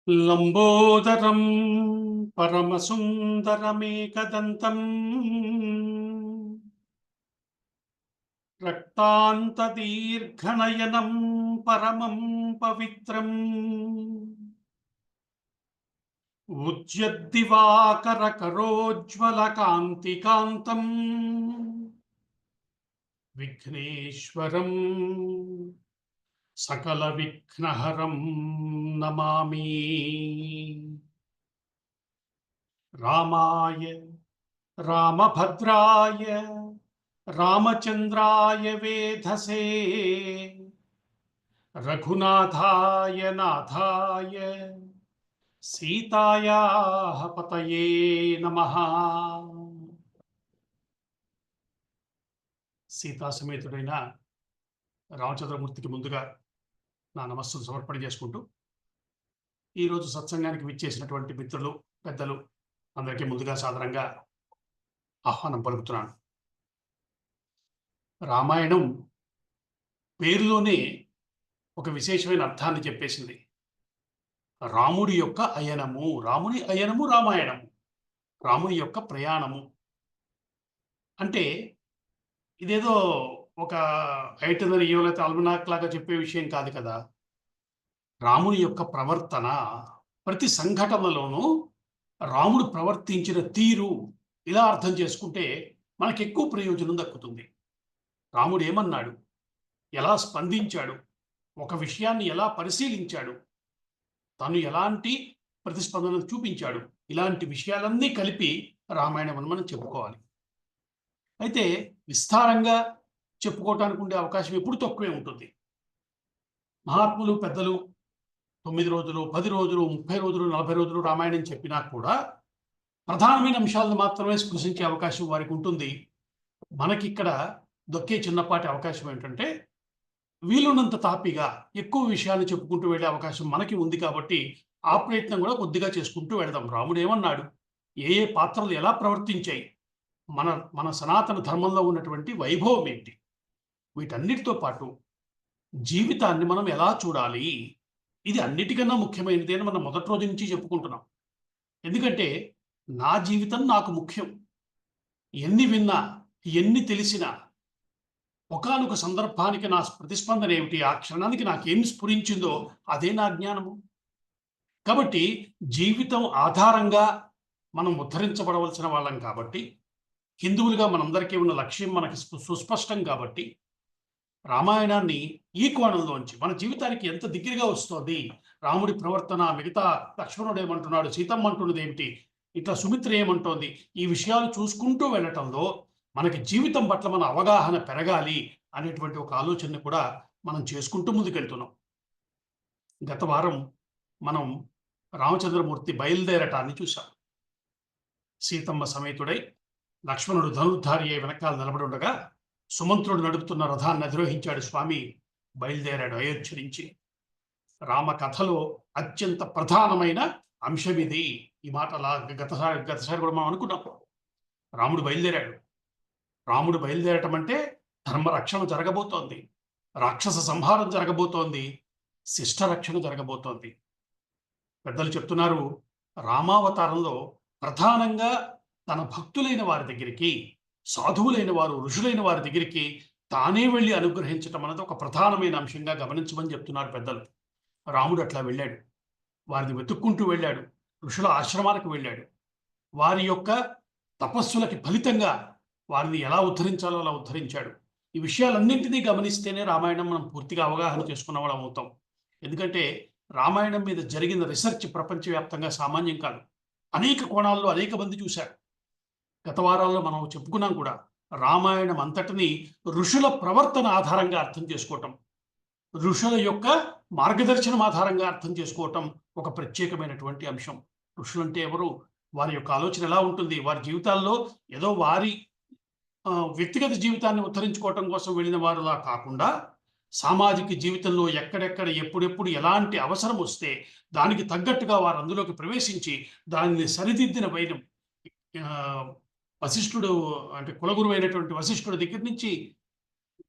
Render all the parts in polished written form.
లంబోదరం పరమసుందరమేకదంతం రక్తాంతదీర్ఘనయనం పరమం పవిత్రం ఉజ్యద్దివాకరకరోజ్వలకాంతికాంతం విఘ్నేశ్వరం సకల విఘ్నహరం నమామి. రామాయ రామభద్రాయ రామచంద్రాయ వేధసే రఘునాథాయ నాథాయ సీతాయాః పతయే నమః. సీతా సమేతుడైన రామచంద్రమూర్తికి ముందుగా నా నమస్సును సమర్పణ చేసుకుంటూ ఈరోజు సత్సంగానికి విచ్చేసినటువంటి మిత్రులు పెద్దలు అందరికీ ముందుగా సాదరంగా ఆహ్వానం పలుకుతున్నాను. రామాయణం పేరులోనే ఒక విశేషమైన అర్థాన్ని చెప్పేసింది. రాముడి యొక్క అయనము, రాముని అయనము రామాయణము, రాముని యొక్క ప్రయాణము. అంటే ఇదేదో ఒక ఐటనరీయో లేకపోతే అల్మనాక్ లాగా చెప్పే విషయం కాదు కదా. రాముని యొక్క ప్రవర్తన, ప్రతి సంఘటనలోనూ రాముడు ప్రవర్తించిన తీరు, ఇలా అర్థం చేసుకుంటే మనకు ఎక్కువ ప్రయోజనం దక్కుతుంది. రాముడు ఏమన్నాడు, ఎలా స్పందించాడు, ఒక విషయాన్ని ఎలా పరిశీలించాడు, తను ఎలాంటి ప్రతిస్పందన చూపించాడు, ఇలాంటి విషయాలన్నీ కలిపి రామాయణం అని మనం చెప్పుకోవాలి. అయితే విస్తారంగా చెప్పుకోవటానికి ఉండే అవకాశం ఎప్పుడు తక్కువే ఉంటుంది. మహాత్ములు పెద్దలు 9 రోజులు, 10 రోజులు, 30 రోజులు, 40 రోజులు రామాయణం చెప్పినా కూడా ప్రధానమైన అంశాలను మాత్రమే స్పృశించే అవకాశం వారికి ఉంటుంది. మనకిక్కడ దొక్కే చిన్నపాటి అవకాశం ఏంటంటే వీలున్నంత తాపిగా ఎక్కువ విషయాలు చెప్పుకుంటూ వెళ్ళే అవకాశం మనకి ఉంది. కాబట్టి ఆ ప్రయత్నం కూడా కొద్దిగా చేసుకుంటూ వెళదాం. రాముడు ఏమన్నాడు, ఏ ఏ పాత్రలు ఎలా ప్రవర్తించాయి, మన మన సనాతన ధర్మంలో ఉన్నటువంటి వైభవం ఏంటి, వీటన్నిటితో పాటు జీవితాన్ని మనం ఎలా చూడాలి, ఇది అన్నిటికన్నా ముఖ్యమైనది అని మనం మొదటి రోజు నుంచి చెప్పుకుంటున్నాం. ఎందుకంటే నా జీవితం నాకు ముఖ్యం. ఎన్ని విన్నా, ఎన్ని తెలిసినా ఒకానొక సందర్భానికి నా ప్రతిస్పందన ఏమిటి, ఆ క్షణానికి నాకేం స్ఫురించిందో అదే నా జ్ఞానము. కాబట్టి జీవితం ఆధారంగా మనం ఉద్ధరించబడవలసిన వాళ్ళం కాబట్టి, హిందువులుగా మనందరికీ ఉన్న లక్ష్యం మనకి సుస్పష్టం కాబట్టి, రామాయణాన్ని ఈ కోణంలోంచి మన జీవితానికి ఎంత దగ్గరగా వస్తోంది, రాముడి ప్రవర్తన, మిగతా లక్ష్మణుడు ఏమంటున్నాడు, సీతమ్మ అంటున్నది ఏమిటి, ఇట్లా సుమిత్ర ఏమంటోంది, ఈ విషయాలు చూసుకుంటూ వెళ్ళటంలో మనకి జీవితం పట్ల మన అవగాహన పెరగాలి అనేటువంటి ఒక ఆలోచన కూడా మనం చేసుకుంటూ ముందుకెళ్తున్నాం. గత వారం మనం రామచంద్రమూర్తి బయలుదేరటాన్ని చూశాం. సీతమ్మ సమేతుడై లక్ష్మణుడు ధనుర్ధారి అయి వెనకాల నిలబడి ఉండగా సుమంత్రుడు నడుపుతున్న రథాన్ని అధిరోహించాడు స్వామి, బయలుదేరాడు అయోధ్య నుంచి. రామ కథలో అత్యంత ప్రధానమైన అంశం ఇది. ఈ మాట అలా గతసారి కూడా మనం అనుకున్నాం. రాముడు బయలుదేరాడు. రాముడు బయలుదేరటం అంటే ధర్మరక్షణ జరగబోతోంది, రాక్షస సంహారం జరగబోతోంది, శిష్టరక్షణ జరగబోతోంది. పెద్దలు చెప్తున్నారు, రామావతారంలో ప్రధానంగా తన భక్తులైన వారి దగ్గరికి, సాధువులైన వారు, ఋషులైన వారి దగ్గరికి తానే వెళ్ళి అనుగ్రహించటం అన్నది ఒక ప్రధానమైన అంశంగా గమనించమని చెప్తున్నారు పెద్దలు. రాముడు అట్లా వెళ్ళాడు, వారిని వెతుక్కుంటూ వెళ్ళాడు, ఋషుల ఆశ్రమాలకు వెళ్ళాడు, వారి యొక్క తపస్సులకి ఫలితంగా వారిని ఎలా ఉద్ధరించాలో అలా ఉద్ధరించాడు. ఈ విషయాలన్నింటినీ గమనిస్తేనే రామాయణం మనం పూర్తిగా అవగాహన చేసుకున్న వాళ్ళం అవుతాం. ఎందుకంటే రామాయణం మీద జరిగిన రీసెర్చ్ ప్రపంచవ్యాప్తంగా సామాన్యం కాదు. అనేక కోణాల్లో అనేక మంది చూశారు. గత వారాల్లో మనం చెప్పుకున్నాం కూడా, రామాయణం అంతటినీ ఋషుల ప్రవర్తన ఆధారంగా అర్థం చేసుకోవటం, ఋషుల యొక్క మార్గదర్శనం ఆధారంగా అర్థం చేసుకోవటం ఒక ప్రత్యేకమైనటువంటి అంశం. ఋషులంటే ఎవరు, వారి యొక్క ఆలోచన ఎలా ఉంటుంది, వారి జీవితాల్లో ఏదో వారి వ్యక్తిగత జీవితాన్ని ఉద్ధరించుకోవటం కోసం వెళ్ళిన వారులా కాకుండా, సామాజిక జీవితంలో ఎక్కడెక్కడ ఎప్పుడెప్పుడు ఎలాంటి అవసరం వస్తే దానికి తగ్గట్టుగా వారు అందులోకి ప్రవేశించి దానిని సరిదిద్దిన వైనం. వశిష్ఠుడు అంటే కులగురువు అయినటువంటి వశిష్ఠుడి దగ్గర నుంచి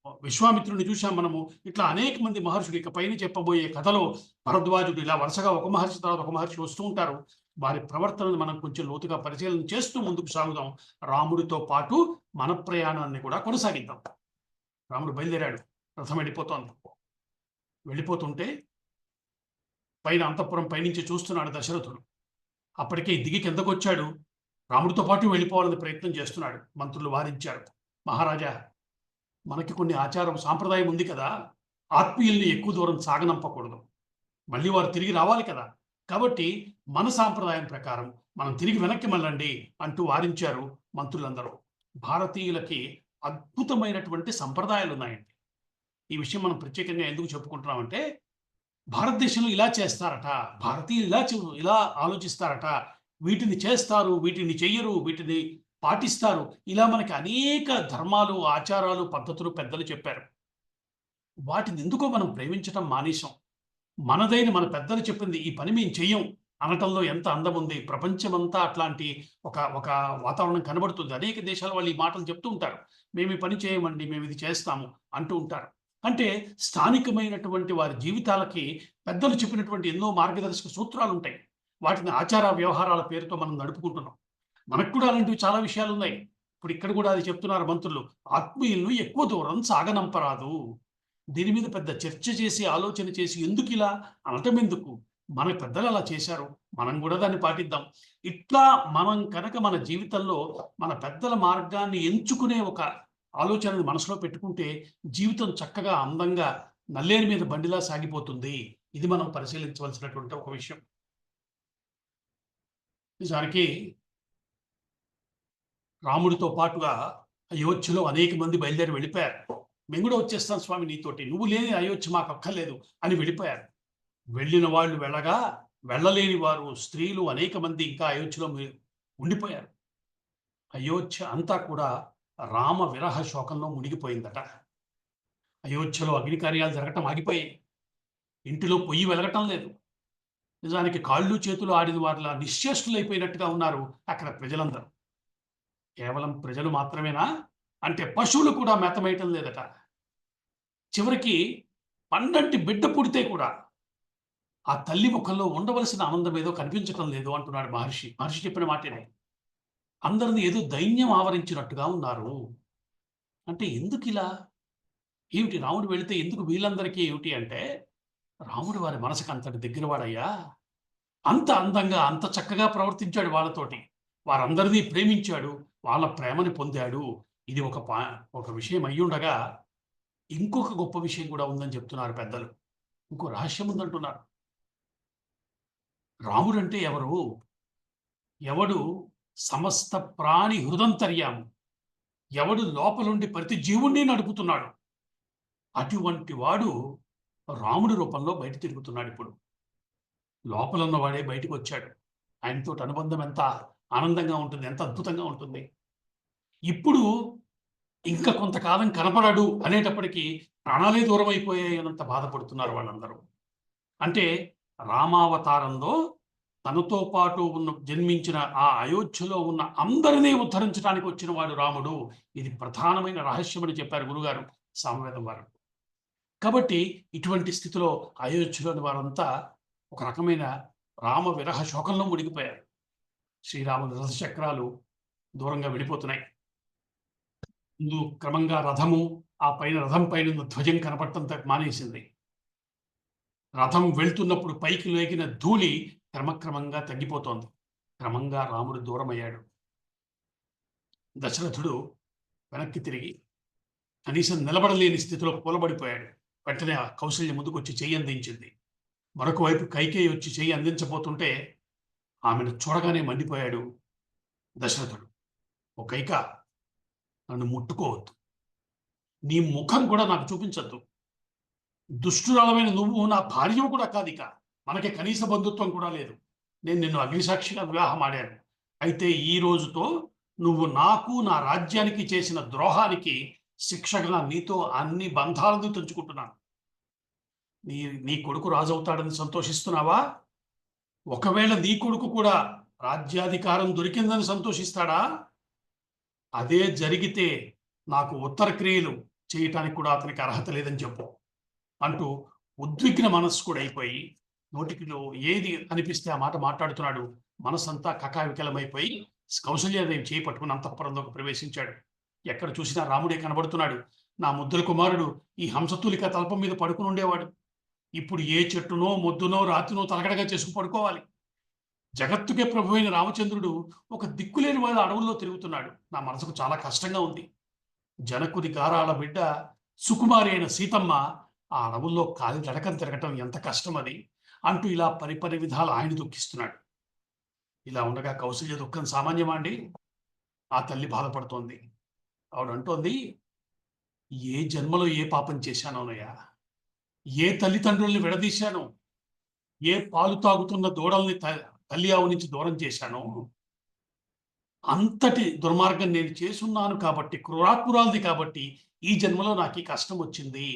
విశ్వామిత్రుడిని చూసాం మనము. ఇట్లా అనేక మంది మహర్షులు ఇక పైన చెప్పబోయే కథలో భరద్వాజుడు ఇలా వరుసగా ఒక మహర్షి తర్వాత ఒక మహర్షి వస్తూ ఉంటారు. వారి ప్రవర్తనను మనం కొంచెం లోతుగా పరిశీలన చేస్తూ ముందుకు సాగుదాం. రాముడితో పాటు మన ప్రయాణాన్ని కూడా కొనసాగిద్దాం. రాముడు బయలుదేరాడు. రథం వెళ్ళిపోతోంది. వెళ్ళిపోతుంటే పైన అంతఃపురం పైనుంచి చూస్తున్నాడు దశరథుడు. అప్పటికే దిగి కిందకొచ్చాడు. రాముడితో పాటు వెళ్ళిపోవాలని ప్రయత్నం చేస్తున్నాడు. మంత్రులు వారించారు. మహారాజా, మనకి కొన్ని ఆచారం సాంప్రదాయం ఉంది కదా, ఆత్మీయుల్ని ఎక్కువ దూరం సాగనంపకూడదు. మళ్ళీ వారు తిరిగి రావాలి కదా. కాబట్టి మన సాంప్రదాయం ప్రకారం మనం తిరిగి వెనక్కి మళ్ళండి అంటూ వారించారు మంత్రులందరూ. భారతీయులకి అద్భుతమైనటువంటి సంప్రదాయాలు ఉన్నాయండి. ఈ విషయం మనం ప్రత్యేకంగా ఎందుకు చెప్పుకుంటున్నామంటే, భారతదేశంలో ఇలా చేస్తారట, భారతీయులు ఇలా ఆలోచిస్తారట, వీటిని చేస్తారు, వీటిని చెయ్యరు, వీటిని పాటిస్తారు. ఇలా మనకి అనేక ధర్మాలు, ఆచారాలు, పద్ధతులు పెద్దలు చెప్పారు. వాటిని ఎందుకో మనం ప్రేమించటం మానేశాం. మనదైన మన పెద్దలు చెప్పింది ఈ పని మేము చెయ్యం అనటంలో ఎంత అందం ఉంది. ప్రపంచమంతా అట్లాంటి ఒక ఒక వాతావరణం కనబడుతుంది. అనేక దేశాల వాళ్ళు ఈ మాటలు చెప్తూ ఉంటారు. మేము ఈ పని చేయమండి, మేము ఇది చేస్తాము అంటూ ఉంటారు. అంటే స్థానికమైనటువంటి వారి జీవితాలకి పెద్దలు చెప్పినటువంటి ఎన్నో మార్గదర్శక సూత్రాలు ఉంటాయి. వాటిని ఆచార వ్యవహారాల పేరుతో మనం నడుపుకుంటున్నాం. మనకు కూడా అలాంటివి చాలా విషయాలు ఉన్నాయి. ఇప్పుడు ఇక్కడ కూడా అది చెప్తున్నారు మంత్రులు. ఆత్మీయులను ఎక్కువ దూరం సాగనంపరాదు. దీని మీద పెద్ద చర్చ చేసి, ఆలోచన చేసి ఎందుకిలా అనటం ఎందుకు? మన పెద్దలు అలా చేశారు. మనం కూడా దాన్ని పాటిద్దాం. ఇట్లా మనం కనుక మన జీవితంలో మన పెద్దల మార్గాన్ని ఎంచుకునే ఒక ఆలోచనని మనసులో పెట్టుకుంటే జీవితం చక్కగా, అందంగా నల్లేరు మీద బండిలా సాగిపోతుంది. ఇది మనం పరిశీలించవలసినటువంటి ఒక విషయం. నిజానికి రాముడితో పాటుగా అయోధ్యలో అనేక మంది బయలుదేరి వెళ్ళిపోయారు. మేము కూడా వచ్చేస్తాం స్వామి నీతోటి. నువ్వు లేని అయోధ్య మాకు అక్కర్లేదు అని వెళ్ళిపోయారు. వెళ్ళిన వాళ్ళు వెళ్ళగా, వెళ్ళలేని వారు, స్త్రీలు అనేక మంది ఇంకా అయోధ్యలో ఉండిపోయారు. అయోధ్య అంతా కూడా రామ విరహ శోకంలో మునిగిపోయిందట. అయోధ్యలో అగ్ని కార్యాలు జరగటం ఆగిపోయాయి. ఇంటిలో పొయ్యి వెలగటం లేదు. నిజానికి కాళ్ళు చేతులు ఆడిన వారిలా నిశ్చేష్టులైపోయినట్టుగా ఉన్నారు అక్కడ ప్రజలందరూ. కేవలం ప్రజలు మాత్రమేనా అంటే పశువులు కూడా మేతమేయటం లేదట. చివరికి పండంటి బిడ్డ పుడితే కూడా ఆ తల్లి ముఖంలో ఉండవలసిన ఆనందం ఏదో కనిపించటం లేదు అంటున్నాడు మహర్షి. మహర్షి చెప్పిన మాటనే. అందరిని ఏదో దైన్యం ఆవరించినట్టుగా ఉన్నారు. అంటే ఎందుకు ఇలా? ఏమిటి రాముడు వెళితే ఎందుకు వీళ్ళందరికీ ఏమిటి అంటే, రాముడు వారి మనసుకు అంతటి దగ్గరవాడయ్యా. అంత అందంగా, అంత చక్కగా ప్రవర్తించాడు వాళ్ళతోటి. వారందరినీ ప్రేమించాడు. వాళ్ళ ప్రేమని పొందాడు. ఇది ఒక విషయం అయ్యుండగా, ఇంకొక గొప్ప విషయం కూడా ఉందని చెప్తున్నారు పెద్దలు. ఇంకో రహస్యం ఉందంటున్నారు. రాముడంటే ఎవరు? ఎవడు సమస్త ప్రాణి హృదంతర్యాము. ఎవడు లోపలుండి ప్రతి జీవుణ్ణి నడుపుతున్నాడు. అటువంటి వాడు రాముడి రూపంలో బయట తిరుగుతున్నాడు ఇప్పుడు. లోపల ఉన్నవాడే బయటకు వచ్చాడు. ఆయనతోటి అనుబంధం ఎంత ఆనందంగా ఉంటుంది, ఎంత అద్భుతంగా ఉంటుంది. ఇప్పుడు ఇంకా కొంతకాలం కనపడడు అనేటప్పటికీ ప్రాణాలే దూరం అయిపోయాయి అనంత బాధపడుతున్నారు వాళ్ళందరూ. అంటే రామావతారంలో తనతో పాటు జన్మించిన ఆ అయోధ్యలో ఉన్న అందరినీ ఉద్ధరించడానికి వచ్చిన వాడు రాముడు. ఇది ప్రధానమైన రహస్యం అని చెప్పారు గురుగారు సామవేదం వారు. కాబట్టి ఇటువంటి స్థితిలో అయోధ్యలోని వారంతా ఒక రకమైన రామ విరహ శోకంలో మునిగిపోయారు. శ్రీరాముని రథచక్రాలు దూరంగా వెళ్ళిపోతున్నాయి. ముందు క్రమంగా రథము, ఆ పైన రథం పైన ధ్వజం కనపడటం మానేసింది. రథం వెళ్తున్నప్పుడు పైకి లేగిన ధూళి క్రమక్రమంగా తగ్గిపోతోంది. క్రమంగా రాముడు దూరమయ్యాడు. దశరథుడు వెనక్కి తిరిగి కనీసం నిలబడలేని స్థితిలో కూలబడిపోయాడు. వెంటనే కౌసల్య ముందుకొచ్చి చెయ్యి అందించింది. మరొక వైపు కైకేయి వచ్చి చెయ్యి అందించబోతుంటే ఆమెను చూడగానే మండిపోయాడు దశరథుడు. ఓ కైక, నన్ను ముట్టుకోవద్దు. నీ ముఖం కూడా నాకు చూపించద్దు. దుష్టురాలమైన నువ్వు నా భార్యవు కూడా కాదు. ఇక మనకి కనీస బంధుత్వం కూడా లేదు. నేను నిన్ను అగ్నిసాక్షిగా వివాహం ఆడాను. అయితే ఈ రోజుతో నువ్వు నాకు, నా రాజ్యానికి చేసిన ద్రోహానికి శిక్షగా నీతో అన్ని బంధాలను తెంచుకుంటున్నాను. నీ కొడుకు రాజవుతాడని సంతోషిస్తున్నావా? ఒకవేళ నీ కొడుకు కూడా రాజ్యాధికారం దొరికిందని సంతోషిస్తాడా? అదే జరిగితే నాకు ఉత్తర క్రియలు చేయటానికి కూడా అతనికి అర్హత లేదని చెప్పు అంటూ ఉద్విగ్న మనస్సు కూడా అయిపోయి నోటికిలో ఏది అనిపిస్తే ఆ మాట మాట్లాడుతున్నాడు. మనసంతా కకావికలమైపోయి కౌసల్యాదేవి చేయి పట్టుకుని అంతఃపురంలోకి ప్రవేశించాడు. ఎక్కడ చూసినా రాముడే కనబడుతున్నాడు. నా ముద్దుల కుమారుడు ఈ హంసతూలిక తల్పం మీద పడుకుని ఉండేవాడు. ఇప్పుడు ఏ చెట్టునో మొద్దునో రాతినో తలగడగా చేసుకు పడుకోవాలి. జగత్తుకే ప్రభువైన రామచంద్రుడు ఒక దిక్కులేని వాడు అడవుల్లో తిరుగుతున్నాడు. నా మనసుకు చాలా కష్టంగా ఉంది. జనకుని గారాల బిడ్డ సుకుమారి అయిన సీతమ్మ ఆ అడవుల్లో కాలి నడకం తిరగటం ఎంత కష్టం అది అంటూ ఇలా పరిపరి విధాలు ఆయన దుఃఖిస్తున్నాడు. ఇలా ఉండగా కౌసల్య దుఃఖం సామాన్యమా అండి? ఆ తల్లి బాధపడుతోంది. ఆవిడంటోంది, ఏ జన్మలో ఏ పాపం చేశానోనయ్యా, ఏ తల్లిదండ్రుల్ని విడదీశాను, ఏ పాలు తాగుతున్న దూడల్ని తల్లి ఆవు నుంచి దూరం చేశానో, అంతటి దుర్మార్గం నేను చేసున్నాను కాబట్టి, క్రూరాత్మురాలిది కాబట్టి ఈ జన్మలో నాకు ఈ కష్టం వచ్చింది.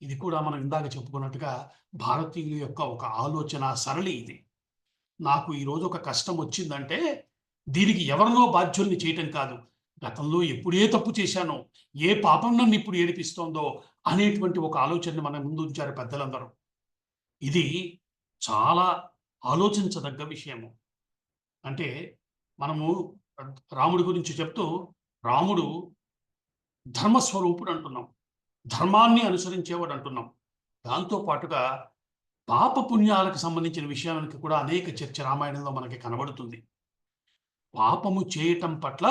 ఇది కూడా మనం ఇందాక చెప్పుకున్నట్టుగా భారతీయుల యొక్క ఒక ఆలోచన సరళి ఇది. నాకు ఈరోజు ఒక కష్టం వచ్చిందంటే దీనికి ఎవరినో బాధ్యుల్ని చేయటం కాదు. గతంలో ఎప్పుడు ఏ తప్పు చేశానో, ఏ పాపం నన్ను ఇప్పుడు ఏడిపిస్తోందో అనేటువంటి ఒక ఆలోచనని మన ముందు ఉంచారు పెద్దలందరూ. ఇది చాలా ఆలోచించదగ్గ విషయము. అంటే మనము రాముడి గురించి చెప్తూ రాముడు ధర్మస్వరూపుడు అంటున్నాం. ధర్మాన్ని అనుసరించేవాడు అంటున్నాం. దాంతో పాటుగా పాప పుణ్యాలకు సంబంధించిన విషయానికి కూడా అనేక చర్చ రామాయణంలో మనకి కనబడుతుంది. పాపము చేయటం పట్ల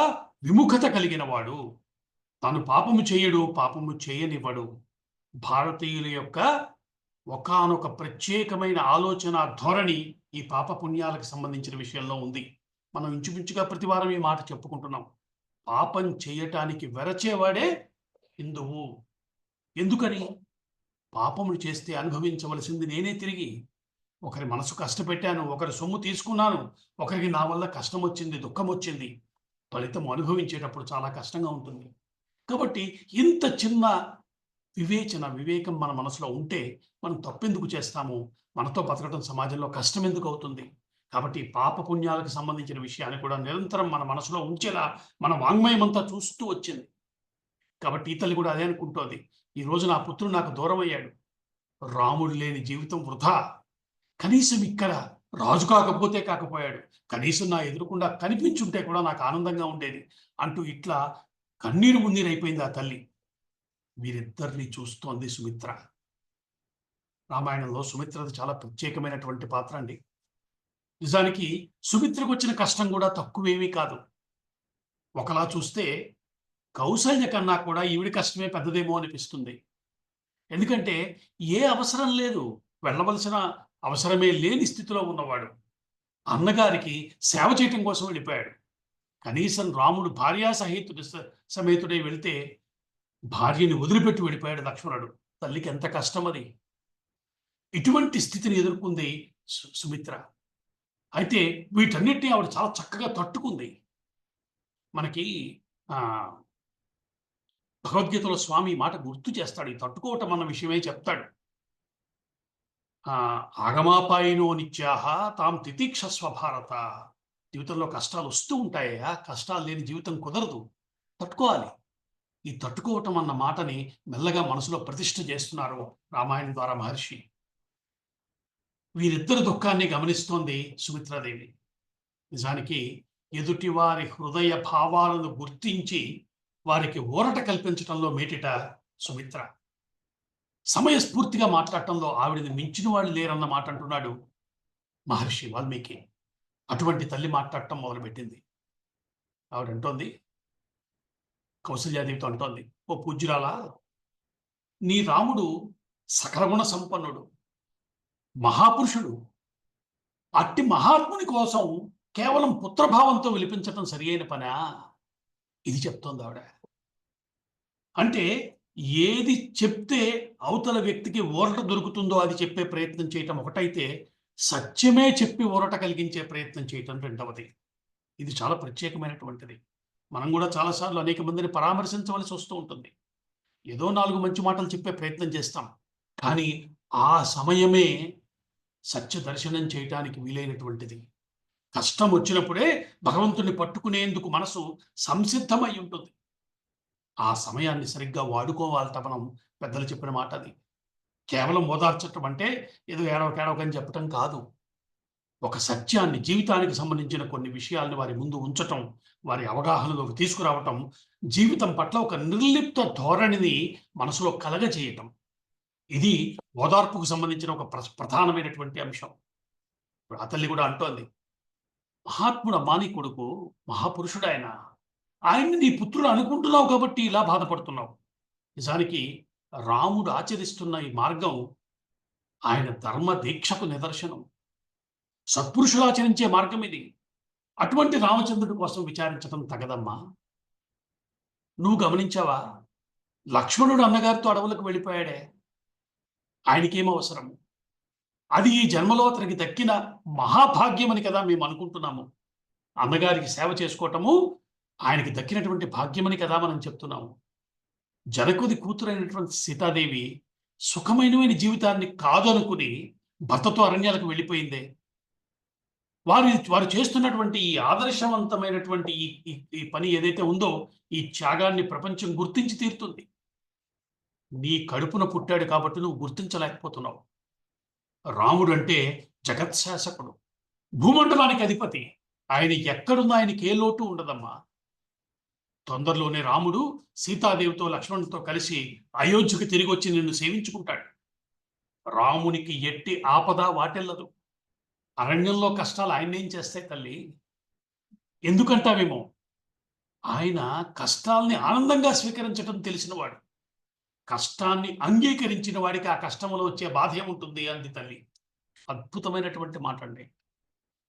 విముఖత కలిగిన వాడు, తాను పాపము చేయడు, పాపము చేయనివ్వడు. భారతీయుల యొక్క ఒకానొక ప్రత్యేకమైన ఆలోచన ధోరణి ఈ పాప పుణ్యాలకు సంబంధించిన విషయంలో ఉంది. మనం ఇంచుమించుగా ప్రతివారం ఈ మాట చెప్పుకుంటున్నాం. పాపం చేయటానికి వెరచేవాడే హిందువు. ఎందుకని? పాపములు చేస్తే అనుభవించవలసింది నేనే తిరిగి. ఒకరి మనసు కష్టపెట్టాను, ఒకరి సొమ్ము తీసుకున్నాను, ఒకరికి నా వల్ల కష్టం వచ్చింది, దుఃఖం వచ్చింది. ఫలితం అనుభవించేటప్పుడు చాలా కష్టంగా ఉంటుంది. కాబట్టి ఇంత చిన్న వివేకం మన మనసులో ఉంటే మనం తప్పెందుకు చేస్తాము? మనతో బతకడం సమాజంలో కష్టం ఎందుకు అవుతుంది? కాబట్టి పాప పుణ్యాలకు సంబంధించిన విషయాన్ని కూడా నిరంతరం మన మనసులో ఉంచేలా మన వాంగ్మయం అంతా చూస్తూ వచ్చింది. కాబట్టి ఈ తల్లి కూడా అదే అనుకుంటోంది. ఈరోజు నా పుత్రుడు నాకు దూరం అయ్యాడు. రాముడు లేని జీవితం వృధా. కనీసం ఇక్కడ రాజు కాకపోతే కాకపోయాడు, కనీసం నా ఎదురుకుండా కనిపించుంటే కూడా నాకు ఆనందంగా ఉండేది అంటూ ఇట్లా కన్నీరు మున్నీరైపోయింది ఆ తల్లి. వీరిద్దరిని చూస్తోంది సుమిత్ర. రామాయణంలో సుమిత్రది చాలా ప్రత్యేకమైనటువంటి పాత్ర అండి. నిజానికి సుమిత్రకు వచ్చిన కష్టం కూడా తక్కువేమీ కాదు. ఒకలా చూస్తే కౌసల్య కన్నా కూడా ఈవిడి కష్టమే పెద్దదేమో అనిపిస్తుంది. ఎందుకంటే ఏ అవసరం లేదు, వెళ్ళవలసిన అవసరమే లేని స్థితిలో ఉన్నవాడు అన్నగారికి సేవ చేయటం కోసం వెళ్ళిపోయాడు. కనీసం రాముడు భార్యా సమేతుడై వెళితే భార్యని వదిలిపెట్టి వెళ్ళిపోయాడు లక్ష్మణుడు. తల్లికి ఎంత కష్టం అది. ఇటువంటి స్థితిని ఎదుర్కొంది సుమిత్ర. అయితే వీటన్నిటిని ఆవిడ చాలా చక్కగా తట్టుకుంది. మనకి భగవద్గీతలో స్వామి మాట గుర్తు చేస్తాడు. ఈ తట్టుకోవటం అన్న విషయమే చెప్తాడు. ఆగమాపాయినో నిత్యాహ తాం తితిక్షస్వ భారత. జీవితంలో కష్టాలు వస్తూ ఉంటాయా, కష్టాలు లేని జీవితం కుదరదు, తట్టుకోవాలి. ఈ తట్టుకోవటం అన్న మాటని మెల్లగా మనసులో ప్రతిష్ఠ చేస్తున్నారు రామాయణం ద్వారా మహర్షి. వీరిద్దరి దుఃఖాన్ని గమనిస్తోంది సుమిత్రాదేవి. నిజానికి ఎదుటి వారి హృదయ భావాలను గుర్తించి వారికి ఊరట కల్పించటంలో మేటిట సుమిత్ర. సమయస్ఫూర్తిగా మాట్లాడటంలో ఆవిడని మించిన వాళ్ళు లేరన్న మాట అంటున్నాడు మహర్షి వాల్మీకి. అటువంటి తల్లి మాట్లాడటం మొదలుపెట్టింది. ఆవిడంటోంది, కౌసల్యాదేవితో అంటోంది, ఓ పూజ్యురాలా, నీ రాముడు సకలగుణ సంపన్నుడు, మహాపురుషుడు. అట్టి మహాత్ముని కోసం కేవలం పుత్రభావంతో విలిపించటం సరి అయిన పనా? ఇది చెప్తోంది ఆవిడ. అంటే ఏది చెప్తే అవతల వ్యక్తికి ఊరట దొరుకుతుందో అది చెప్పే ప్రయత్నం చేయటం ఒకటైతే, సత్యమే చెప్పి ఊరట కలిగించే ప్రయత్నం చేయటం రెండవది. ఇది చాలా ప్రత్యేకమైనటువంటిది. మనం కూడా చాలాసార్లు అనేక మందిని పరామర్శించవలసి వస్తూ ఉంటుంది. ఏదో 4 మంచి మాటలు చెప్పే ప్రయత్నం చేస్తాం, కానీ ఆ సమయమే సత్య దర్శనం చేయటానికి వీలైనటువంటిది. కష్టం వచ్చినప్పుడే భగవంతుని పట్టుకునేందుకు మనసు సంసిద్ధమై ఉంటుంది. ఆ సమయాన్ని సరిగ్గా వాడుకోవాలట మనం. పెద్దలు చెప్పిన మాట అది. కేవలం ఓదార్చటం అంటే ఏదో ఏడవకని చెప్పటం కాదు. ఒక సత్యాన్ని, జీవితానికి సంబంధించిన కొన్ని విషయాల్ని వారి ముందు ఉంచటం, వారి అవగాహనలోకి తీసుకురావటం, జీవితం పట్ల ఒక నిర్లిప్త ధోరణిని మనసులో కలగజేయటం. ఇది ఓదార్పుకు సంబంధించిన ఒక ప్రధానమైనటువంటి అంశం. ఇప్పుడు ఆ తల్లి కూడా అంటోంది, మహాత్ముడమ్మా నీ కొడుకు, మహాపురుషుడాయన. ఆయన్ని నీ పుత్రుడు అనుకుంటున్నావు కాబట్టి ఇలా బాధపడుతున్నావు. నిజానికి రాముడు ఆచరిస్తున్న ఈ మార్గం ఆయన ధర్మ దీక్షకు నిదర్శనం. సత్పురుషులు ఆచరించే మార్గం ఇది. అటువంటి రామచంద్రుడి కోసం విచారించడం తగదమ్మా. నువ్వు గమనించావా? లక్ష్మణుడు అన్నగారితో అడవులకు వెళ్ళిపోయాడే. ఆయనకేం అవసరం? అది ఈ జన్మలో అతనికి దక్కిన మహాభాగ్యమని కదా మేము అనుకుంటున్నాము. అన్నగారికి సేవ చేసుకోవటము ఆయనకి దక్కినటువంటి భాగ్యమని కదా మనం చెప్తున్నాము. జనకుడి కూతురైనటువంటి సీతాదేవి సుఖమైనమైన జీవితాన్ని కాదనుకుని భర్తతో అరణ్యాలకు వెళ్ళిపోయిందే. వారు చేస్తున్నటువంటి ఈ ఆదర్శవంతమైనటువంటి ఈ పని ఏదైతే ఉందో, ఈ త్యాగాన్ని ప్రపంచం గుర్తించి తీరుతుంది. నీ కడుపున పుట్టాడు కాబట్టి నువ్వు గుర్తించలేకపోతున్నావు. రాముడు అంటే జగత్శాసకుడు, భూమండలానికి అధిపతి. ఆయన ఎక్కడున్నా ఆయనకి ఏ లోటు ఉండదమ్మా. తొందరలోనే రాముడు సీతాదేవితో లక్ష్మణుడితో కలిసి అయోధ్యకు తిరిగి వచ్చి నిన్ను సేవించుకుంటాడు. రామునికి ఎట్టి ఆపద వాటెల్లదు. అరణ్యంలో కష్టాలు ఆయన్నేం చేస్తాయి తల్లి? ఎందుకంటావేమో, ఆయన కష్టాల్ని ఆనందంగా స్వీకరించటం తెలిసినవాడు. కష్టాన్ని అంగీకరించిన వాడికి ఆ కష్టంలో వచ్చే బాధ ఏముంటుంది అంది తల్లి. అద్భుతమైనటువంటి మాట అండి.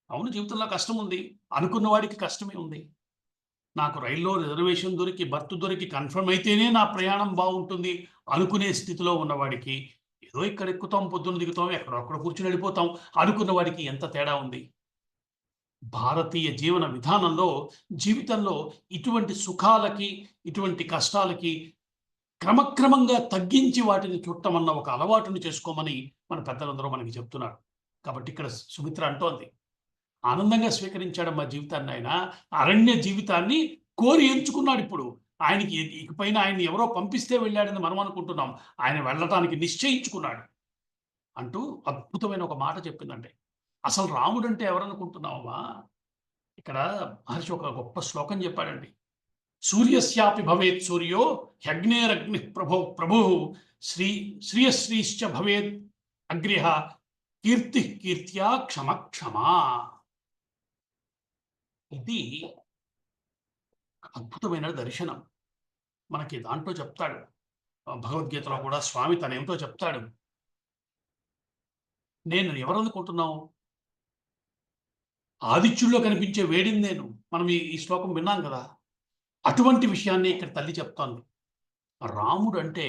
అవును, జీవితంలో కష్టం ఉంది. అనుకున్న వాడికి కష్టమే ఉంది. నాకు రైల్లో రిజర్వేషన్ దొరికి, బర్త్ దొరికి కన్ఫర్మ్ అయితేనే నా ప్రయాణం బాగుంటుంది అనుకునే స్థితిలో ఉన్నవాడికి, ఏదో ఇక్కడ ఎక్కుతాం, పొద్దున్న దిగుతాం, ఎక్కడొక్కడ కూర్చుని వెళ్ళిపోతాం అనుకున్న వాడికి ఎంత తేడా ఉంది. భారతీయ జీవన విధానంలో, జీవితంలో ఇటువంటి సుఖాలకి, ఇటువంటి కష్టాలకి క్రమక్రమంగా తగ్గించి వాటిని చుట్టమన్న ఒక అలవాటుని చేసుకోమని మన పెద్దలందరూ మనకి చెప్తున్నారు. కాబట్టి ఇక్కడ సుమిత్ర అంటోంది, ఆనందంగా స్వీకరించాడమ్మా జీవితాన్ని. ఆయన అరణ్య జీవితాన్ని కోరి ఎంచుకున్నాడు. ఇప్పుడు ఆయనకి ఇకపైన ఆయన్ని ఎవరో పంపిస్తే వెళ్ళాడని మనం అనుకుంటున్నాం. ఆయన వెళ్ళటానికి నిశ్చయించుకున్నాడు అంటూ అద్భుతమైన ఒక మాట చెప్పిందంటే, అసలు రాముడు అంటే ఎవరనుకుంటున్నావమ్మా? ఇక్కడ మహర్షి ఒక గొప్ప శ్లోకం చెప్పాడండి. సూర్యస్యాపి భవేత్ సూర్యో హ్యగ్నేరగ్ని ప్రభు శ్రియశ్రీశ్చ భవేత్ అగ్ర్యః కీర్తి కీర్త్యా క్షమ క్షమా. ఇది అద్భుతమైన దర్శనం. మనకి దాంట్లో చెప్తాడు, భగవద్గీతలో కూడా స్వామి తనేమిటో చెప్తాడు. నేను ఎవరనుకుంటున్నావు? ఆదిత్యుల్లో కనిపించే వేడిని నేను. మనం ఈ శ్లోకం విన్నాం కదా. అటువంటి విషయాన్ని ఇక్కడ తల్లి చెప్తోంది. రాముడు అంటే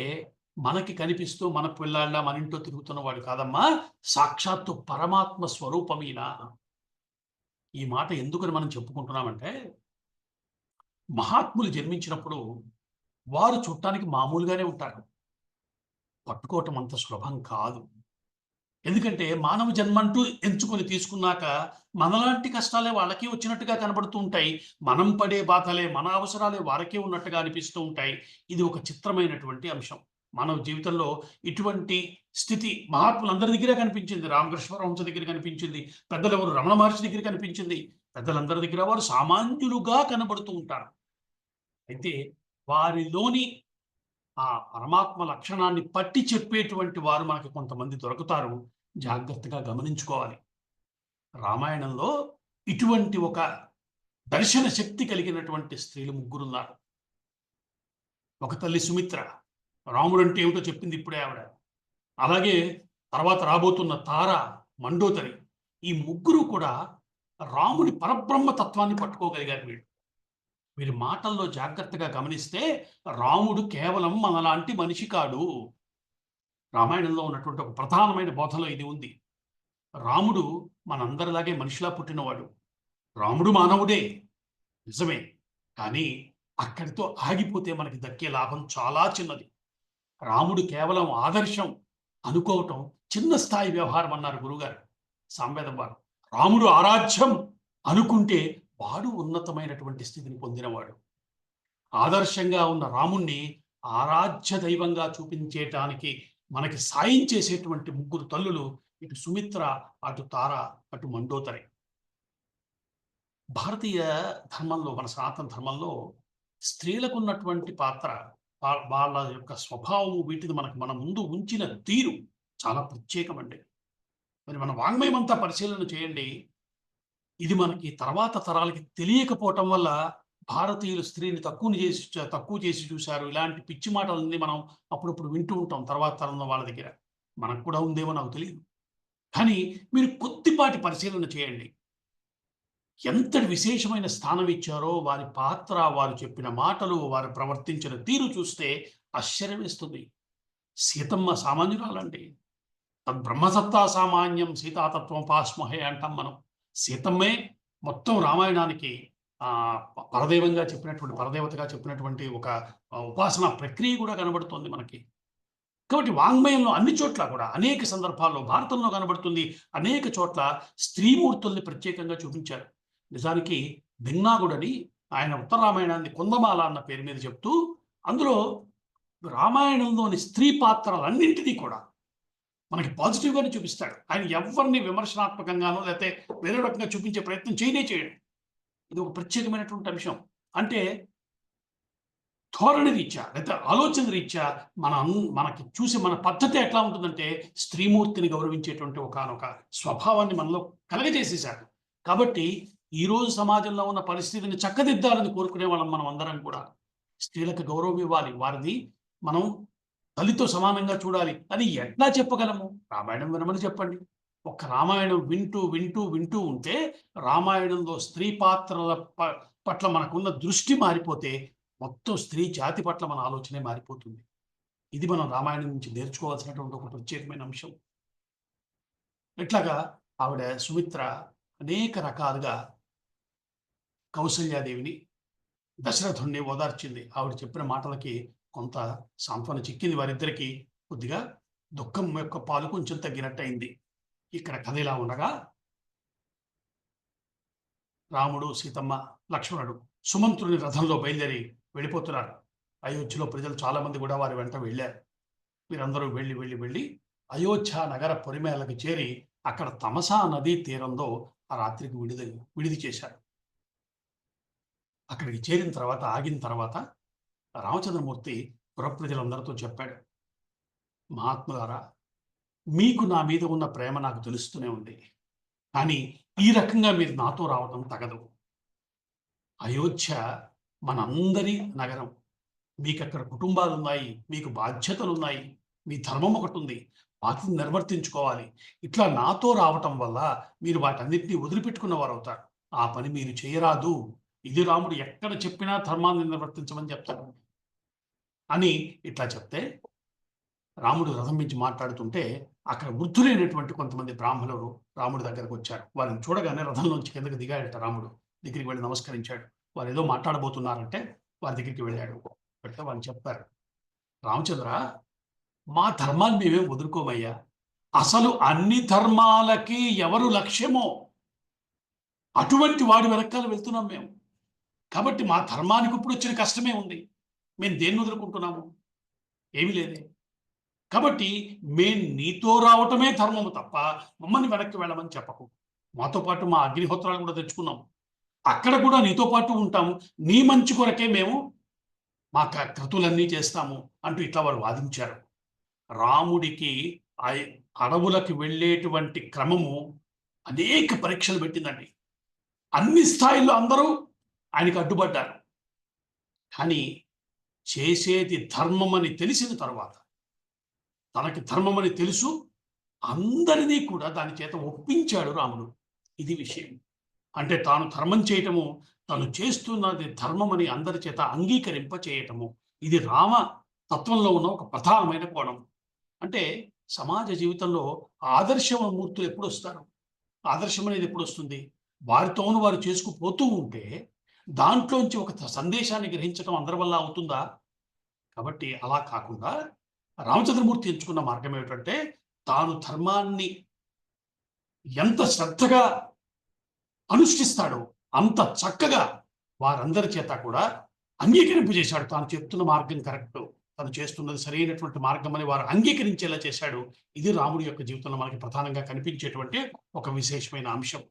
మనకి కనిపిస్తూ మన పిల్లాళ్ళ మన ఇంట్లో తిరుగుతున్నవాడు కాదమ్మా, సాక్షాత్తు పరమాత్మ స్వరూపమీనా. ఈ మాట ఎందుకని మనం చెప్పుకుంటున్నామంటే, మహాత్ములు జన్మించినప్పుడు వారు చూడటానికి మామూలుగానే ఉంటారు. పట్టుకోవటం అంత సులభం కాదు. ఎందుకంటే మానవ జన్మంటూ ఎంచుకొని తీసుకున్నాక మనలాంటి కష్టాలే వాళ్ళకి వచ్చినట్టుగా కనబడుతూ ఉంటాయి. మనం పడే బాధలే, మన అవసరాలే వారికే ఉన్నట్టుగా అనిపిస్తూ ఉంటాయి. ఇది ఒక చిత్రమైనటువంటి అంశం. మానవ జీవితంలో ఇటువంటి స్థితి మహాత్ములందరి దగ్గర కనిపించింది. రామకృష్ణ పరమహంస దగ్గర కనిపించింది. పెద్దలెవరు రమణ మహర్షి దగ్గర కనిపించింది. పెద్దలందరి దగ్గర వారు సామాన్యులుగా కనబడుతూ ఉంటారు. అయితే వారిలోని ఆ పరమాత్మ లక్షణాన్ని పట్టి చెప్పేటువంటి వారు మనకు కొంతమంది దొరుకుతారు. జాగ్రత్తగా గమనించుకోవాలి. రామాయణంలో ఇటువంటి ఒక దర్శన శక్తి కలిగినటువంటి స్త్రీలు ముగ్గురున్నారు. ఒక తల్లి సుమిత్ర, రాముడు అంటే ఏమిటో చెప్పింది ఇప్పుడే ఆవిడ. అలాగే తర్వాత రాబోతున్న తార, మండోదరి. ఈ ముగ్గురు కూడా రాముని పరబ్రహ్మ తత్వాన్ని పట్టుకోగలిగారు. వీరి మాటల్లో జాగ్రత్తగా గమనిస్తే రాముడు కేవలం మనలాంటి మనిషి కాడు. రామాయణంలో ఉన్నటువంటి ఒక ప్రధానమైన బోధలో ఇది ఉంది. రాముడు మనందరిలాగే మనిషిలా పుట్టినవాడు. రాముడు మానవుడే, నిజమే. కానీ అక్కడితో ఆగిపోతే మనకి దక్కే లాభం చాలా చిన్నది. రాముడు కేవలం ఆదర్శం అనుకోవటం చిన్న స్థాయి వ్యవహారం అన్నారు గురుగారు సాంవేదం వారు. రాముడు ఆరాధ్యం అనుకుంటే వాడు ఉన్నతమైనటువంటి స్థితిని పొందినవాడు. ఆదర్శంగా ఉన్న రాముణ్ణి ఆరాధ్య దైవంగా చూపించేటానికి మనకి సాయం చేసేటువంటి ముగ్గురు తల్లులు, ఇటు సుమిత్ర, అటు తార, అటు మండోదరి. భారతీయ ధర్మంలో, మన సనాతన ధర్మంలో స్త్రీలకున్నటువంటి పాత్ర, వాళ్ళ యొక్క స్వభావం, వీటిని మన ముందు ఉంచిన తీరు చాలా ప్రత్యేకమండి. మరి మన వాంగ్మయం అంతా పరిశీలన చేయండి. ఇది మనకి తర్వాత తరాలకి తెలియకపోవటం వల్ల భారతీయులు స్త్రీని తక్కువ చేసి చూశారు. ఇలాంటి పిచ్చి మాటలన్నీ మనం అప్పుడప్పుడు వింటూ ఉంటాం తర్వాత తరంలో వాళ్ళ దగ్గర. మనకు కూడా ఉందేమో నాకు తెలీదు. కానీ మీరు కొద్దిపాటి పరిశీలన చేయండి. ఎంతటి విశేషమైన స్థానం ఇచ్చారో వారి పాత్ర, వారు చెప్పిన మాటలు, వారు ప్రవర్తించిన తీరు చూస్తే ఆశ్చర్యమేస్తుంది. సీతమ్మ సామాన్యురాలండి. తద్బ్రహ్మసత్తా సామాన్యం సీతాతత్వం పాస్మహే అంటాం మనం. సీతమ్మే మొత్తం రామాయణానికి పరదైవంగా చెప్పినటువంటి, పరదేవతగా చెప్పినటువంటి ఒక ఉపాసనా ప్రక్రియ కూడా కనబడుతోంది మనకి. కాబట్టి వాంగ్మయంలో అన్ని చోట్ల కూడా అనేక సందర్భాల్లో భారతంలో కనబడుతుంది. అనేక చోట్ల స్త్రీమూర్తుల్ని ప్రత్యేకంగా చూపించారు. నిజానికి భిన్నాగుడని ఆయన ఉత్తర రామాయణాన్ని కుందమాల అన్న పేరు మీద చెప్తూ, అందులో రామాయణంలోని స్త్రీ పాత్రలన్నింటినీ కూడా మనకి పాజిటివ్గానే చూపిస్తాడు. ఆయన ఎవరిని విమర్శనాత్మకంగానో లేకపోతే వేరే రకంగా చూపించే ప్రయత్నం చేయడు. ఇది ఒక ప్రత్యేకమైనటువంటి అంశం. అంటే ధోరణి రీత్యా లేకపోతే ఆలోచన రీత్యా మనకి చూసి మన పద్ధతి ఎట్లా ఉంటుందంటే స్త్రీమూర్తిని గౌరవించేటువంటి ఒకానొక స్వభావాన్ని మనలో కలగజేసేశారు. కాబట్టి ఈరోజు సమాజంలో ఉన్న పరిస్థితిని చక్కదిద్దాలని కోరుకునే వాళ్ళం మనం అందరం కూడా. స్త్రీలకు గౌరవం ఇవ్వాలి, వారిని మనం తల్లితో సమానంగా చూడాలి అని ఎట్లా చెప్పగలము? రామాయణం వినమని చెప్పండి. ఒక్క రామాయణం వింటూ వింటూ వింటూ ఉంటే రామాయణంలో స్త్రీ పాత్రల పట్ల మనకున్న దృష్టి మారిపోతే మొత్తం స్త్రీ జాతి పట్ల మన ఆలోచనే మారిపోతుంది. ఇది మనం రామాయణం నుంచి నేర్చుకోవాల్సినటువంటి ఒక ప్రత్యేకమైన అంశం. ఇట్లాగా ఆవిడ సుమిత్ర అనేక రకాలుగా కౌసల్యాదేవిని, దశరథుణ్ణి ఓదార్చింది. ఆవిడ చెప్పిన మాటలకి కొంత సాంత్వన చిక్కింది. వారిద్దరికీ కొద్దిగా దుఃఖం యొక్క పాలు కొంచెం తగ్గినట్టయింది. ఇక్కడ కథ ఇలా ఉండగా రాముడు, సీతమ్మ, లక్ష్మణుడు సుమంత్రుని రథంలో బయలుదేరి వెళ్ళిపోతున్నారు. అయోధ్యలో ప్రజలు చాలా మంది కూడా వారి వెంట వెళ్ళారు. వీరందరూ వెళ్ళి అయోధ్య నగర పొరిమేలకు చేరి అక్కడ తమసా నదీ తీరంలో ఆ రాత్రికి విడిది చేశారు. అక్కడికి చేరిన తర్వాత, ఆగిన తర్వాత రామచంద్రమూర్తి పురప్రజలందరితో చెప్పాడు, మహాత్ములారా, మీకు నా మీద ఉన్న ప్రేమ నాకు తెలుస్తూనే ఉంది. కానీ ఈ రకంగా మీరు నాతో రావడం తగదు. అయోధ్య మనందరి నగరం. మీకు అక్కడ కుటుంబాలు ఉన్నాయి, మీకు బాధ్యతలు ఉన్నాయి, మీ ధర్మం ఒకటి ఉంది, వాటిని నిర్వర్తించుకోవాలి. ఇట్లా నాతో రావటం వల్ల మీరు వాటన్నిటినీ వదిలిపెట్టుకున్న వారు అవుతారు. ఆ పని మీరు చేయరాదు. ఇది రాముడు ఎక్కడ చెప్పినా ధర్మాన్ని నిర్వర్తించమని చెప్తాడు అని ఇట్లా చెప్తే, రాముడు రథం నుంచి మాట్లాడుతుంటే అక్కడ వృద్ధులైనటువంటి కొంతమంది బ్రాహ్మణులు రాముడి దగ్గరకు వచ్చారు. వారిని చూడగానే రథంలోంచి కిందకి దిగాడట. రాముడు దగ్గరికి వెళ్ళి నమస్కరించాడు. వారు ఏదో మాట్లాడబోతున్నారంటే వారి దగ్గరికి వెళ్ళాడు. అంటే వాళ్ళు చెప్పారు, రామచంద్ర, మా ధర్మాన్ని మేమేం వదులుకోమయ్యా. అసలు అన్ని ధర్మాలకి ఎవరు లక్ష్యమో అటువంటి వాడి వెనకాల వెళ్తున్నాం మేము. కాబట్టి మా ధర్మానికి ఇప్పుడు వచ్చిన కష్టమే ఉంది. మేము దేన్ని వదులుకుంటున్నాము? ఏమీ లేదే. కాబట్టి మేము నీతో రావటమే ధర్మము తప్ప మమ్మల్ని వెనక్కి వెళ్ళమని చెప్పకు. మాతో పాటు మా అగ్నిహోత్రాలు కూడా తెచ్చుకున్నాం. అక్కడ కూడా నీతో పాటు ఉంటాము. నీ మంచి కొరకే మేము మా క్రతువులన్నీ చేస్తాము అంటూ ఇట్లా వారు వాదించారు. రాముడికి అడవులకు వెళ్ళేటువంటి క్రమము అనేక పరీక్షలు పెట్టిందండి. అన్ని స్థాయిల్లో అందరూ ఆయనకు అడ్డుపడ్డారు. కానీ చేసేది ధర్మమని తెలిసిన తర్వాత, తనకి ధర్మమని తెలుసు, అందరినీ కూడా దాని చేత ఒప్పించాడు రాముడు. ఇది విషయం. అంటే తాను ధర్మం చేయటము, తను చేస్తున్నది ధర్మమని అందరి చేత అంగీకరింప చేయటము, ఇది రామ తత్వంలో ఉన్న ఒక ప్రధానమైన కోణం. అంటే సమాజ జీవితంలో ఆదర్శమూర్తులు ఎప్పుడు వస్తారు? ఆదర్శం అనేది ఎప్పుడు వస్తుంది? వారితోను వారు చేసుకుపోతూ ఉంటే దాంట్లోంచి ఒక సందేశాన్ని గ్రహించడం అందరి వల్ల అవుతుందా? కాబట్టి అలా కాకుండా రామచంద్రమూర్తి ఎంచుకున్న మార్గం ఏమిటంటే, తాను ధర్మాన్ని ఎంత శ్రద్ధగా అనుష్ఠిస్తాడో అంత చక్కగా వారందరి చేత కూడా అంగీకరింపజేశాడు. తాను చెప్తున్న మార్గం కరెక్ట్, తను చేస్తున్నది సరైనటువంటి మార్గం అని వారు అంగీకరించేలా చేశాడు. ఇది రాముడి యొక్క జీవితంలో మనకి ప్రధానంగా కనిపించేటువంటి ఒక విశేషమైన అంశం.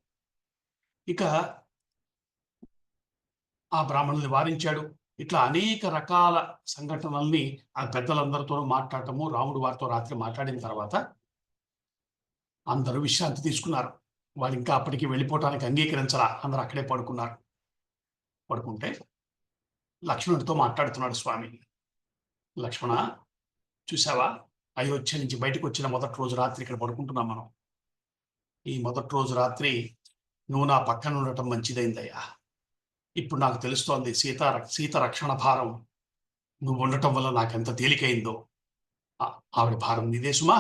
ఇక ఆ బ్రాహ్మణుల్ని వారించాడు. ఇట్లా అనేక రకాల సంఘటనల్ని ఆ పెద్దలందరితోనూ మాట్లాడటము, రాముడు వారితో రాత్రి మాట్లాడిన తర్వాత అందరూ విశ్రాంతి తీసుకున్నారు. వాళ్ళు ఇంకా అప్పటికి వెళ్ళిపోవటానికి అంగీకరించలా. అందరూ అక్కడే పడుకున్నారు. పడుకుంటే లక్ష్మణుడితో మాట్లాడుతున్నాడు స్వామి. లక్ష్మణ, చూసావా? అయోధ్య నుంచి బయటకు వచ్చిన మొదటి రోజు రాత్రి ఇక్కడ పడుకుంటున్నాం మనం. ఈ మొదటి రోజు రాత్రి నువ్వు నా పక్కన ఉండటం మంచిదైందయ్యా. ఇప్పుడు నాకు తెలుస్తోంది సీత రక్షణ భారం నువ్వు ఉండటం వల్ల నాకెంత తేలికైందో. ఆవిడ భారం నీదే సుమా.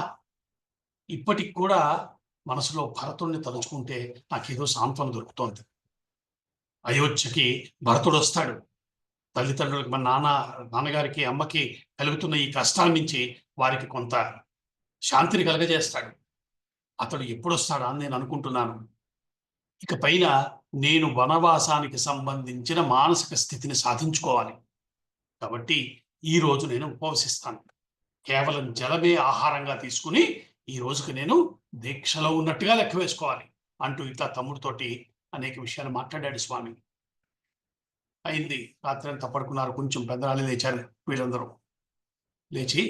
ఇప్పటికి కూడా మనసులో భరతుణ్ణి తలుచుకుంటే నాకేదో సాంత్వన దొరుకుతోంది. అయోధ్యకి భరతుడు వస్తాడు. తల్లిదండ్రులకు, మన నాన్నగారికి, అమ్మకి కలుగుతున్న ఈ కష్టాల నుంచి వారికి కొంత శాంతిని కలగజేస్తాడు. అతడు ఎప్పుడొస్తాడా అని నేను అనుకుంటున్నాను. ఇక పైన నేను వనవాసానికి సంబంధించిన మానసిక స్థితిని సాధించుకోవాలి. కాబట్టి ఈ రోజు నేను ఉపవసిస్తాను. కేవలం జలమే ఆహారంగా తీసుకుని ఈ రోజుకి నేను దీక్షలో ఉన్నట్టుగా లెక్క వేసుకోవాలి అంటూ ఇట్లా తమ్ముడితోటి అనేక విషయాలు మాట్లాడాడు స్వామి. అయింది. రాత్రి అంతా పడుకున్నారు. కొంచెం పెద్దరాళ్ళు లేచారు. వీళ్ళందరూ లేచి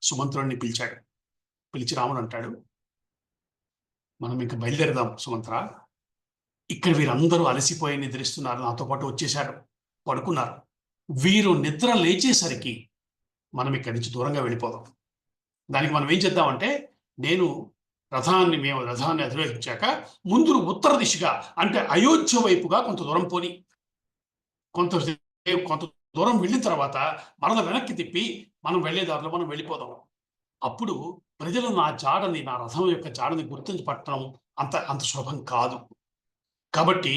సుమంత్రుడిని పిలిచాడు. పిలిచి రాముడు అంటాడు, మనం ఇంక బయలుదేరదాం సుమంత్ర. ఇక్కడ వీరందరూ అలసిపోయి నిద్రిస్తున్నారు. నాతో పాటు వచ్చేశారు, పడుకున్నారు. వీరు నిద్ర లేచేసరికి మనం ఇక్కడి నుంచి దూరంగా వెళ్ళిపోదాం. దానికి మనం ఏం చేద్దామంటే, మేము రథాన్ని అధిరోహించాక ముందు ఉత్తర దిశగా అంటే అయోధ్య వైపుగా కొంత దూరం పోని, కొంత దూరం వెళ్ళిన తర్వాత మరల వెనక్కి తిప్పి మనం వెళ్ళే దారిలో మనం వెళ్ళిపోదాం. అప్పుడు ప్రజలు నా రథం యొక్క జాడని గుర్తించి పట్టడం అంత సులభం కాదు. కాబట్టి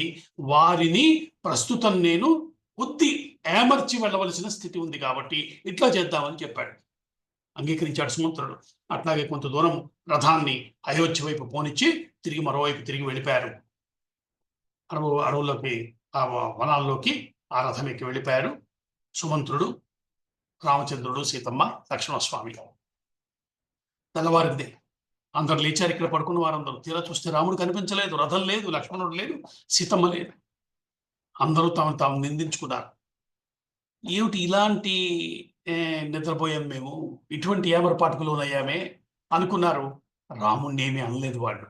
వారిని ప్రస్తుతం నేను కొద్ది ఏమర్చి వెళ్ళవలసిన స్థితి ఉంది. కాబట్టి ఇట్లా చేద్దామని చెప్పాడు. అంగీకరించాడు సుమంత్రుడు. అట్లాగే కొంత దూరం రథాన్ని అయోధ్య వైపు పోనిచ్చి తిరిగి మరోవైపు తిరిగి వెళ్ళిపోయారు. అడవుల్లోకి, ఆ వనాల్లోకి ఆ రథం ఎక్కి వెళ్ళిపోయారు సుమంత్రుడు, రామచంద్రుడు, సీతమ్మ, లక్ష్మణస్వామి. తెల్లవారింది. అందరు లేచారు. ఇక్కడ పడుకున్న వారందరూ తీరా చూస్తే రాముడు కనిపించలేదు, రథం లేదు, లక్ష్మణుడు లేదు, సీతమ్మ లేదు. అందరూ తాము నిందించుకున్నారు. ఏమిటి ఇలాంటి నిద్రపోయాం మేము, ఇటువంటి ఏమరపాటుకు లోనయ్యామే అనుకున్నారు. రాముణ్ణి ఏమీ అనలేదు వాళ్ళు.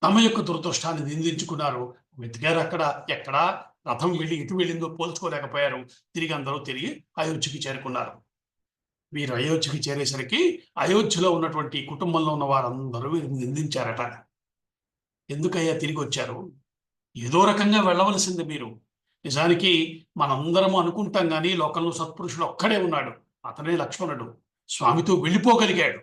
తమ యొక్క దురదృష్టాన్ని నిందించుకున్నారు. వెతికారు ఎక్కడా రథం వెళ్ళి ఎటు వెళ్ళిందో పోల్చుకోలేకపోయారు. అందరూ తిరిగి అయోధ్యకి చేరుకున్నారు. వీరు అయోధ్యకి చేరేసరికి అయోధ్యలో ఉన్నటువంటి కుటుంబంలో ఉన్న వారందరూ వీరిని నిందించారట. ఎందుకయ్యా తిరిగి వచ్చారు? ఏదో రకంగా వెళ్ళవలసింది మీరు. నిజానికి మనందరము అనుకుంటాం కానీ లోకంలో సత్పురుషుడు ఒక్కడే ఉన్నాడు, అతనే లక్ష్మణుడు. స్వామితో వెళ్ళిపోగలిగాడు,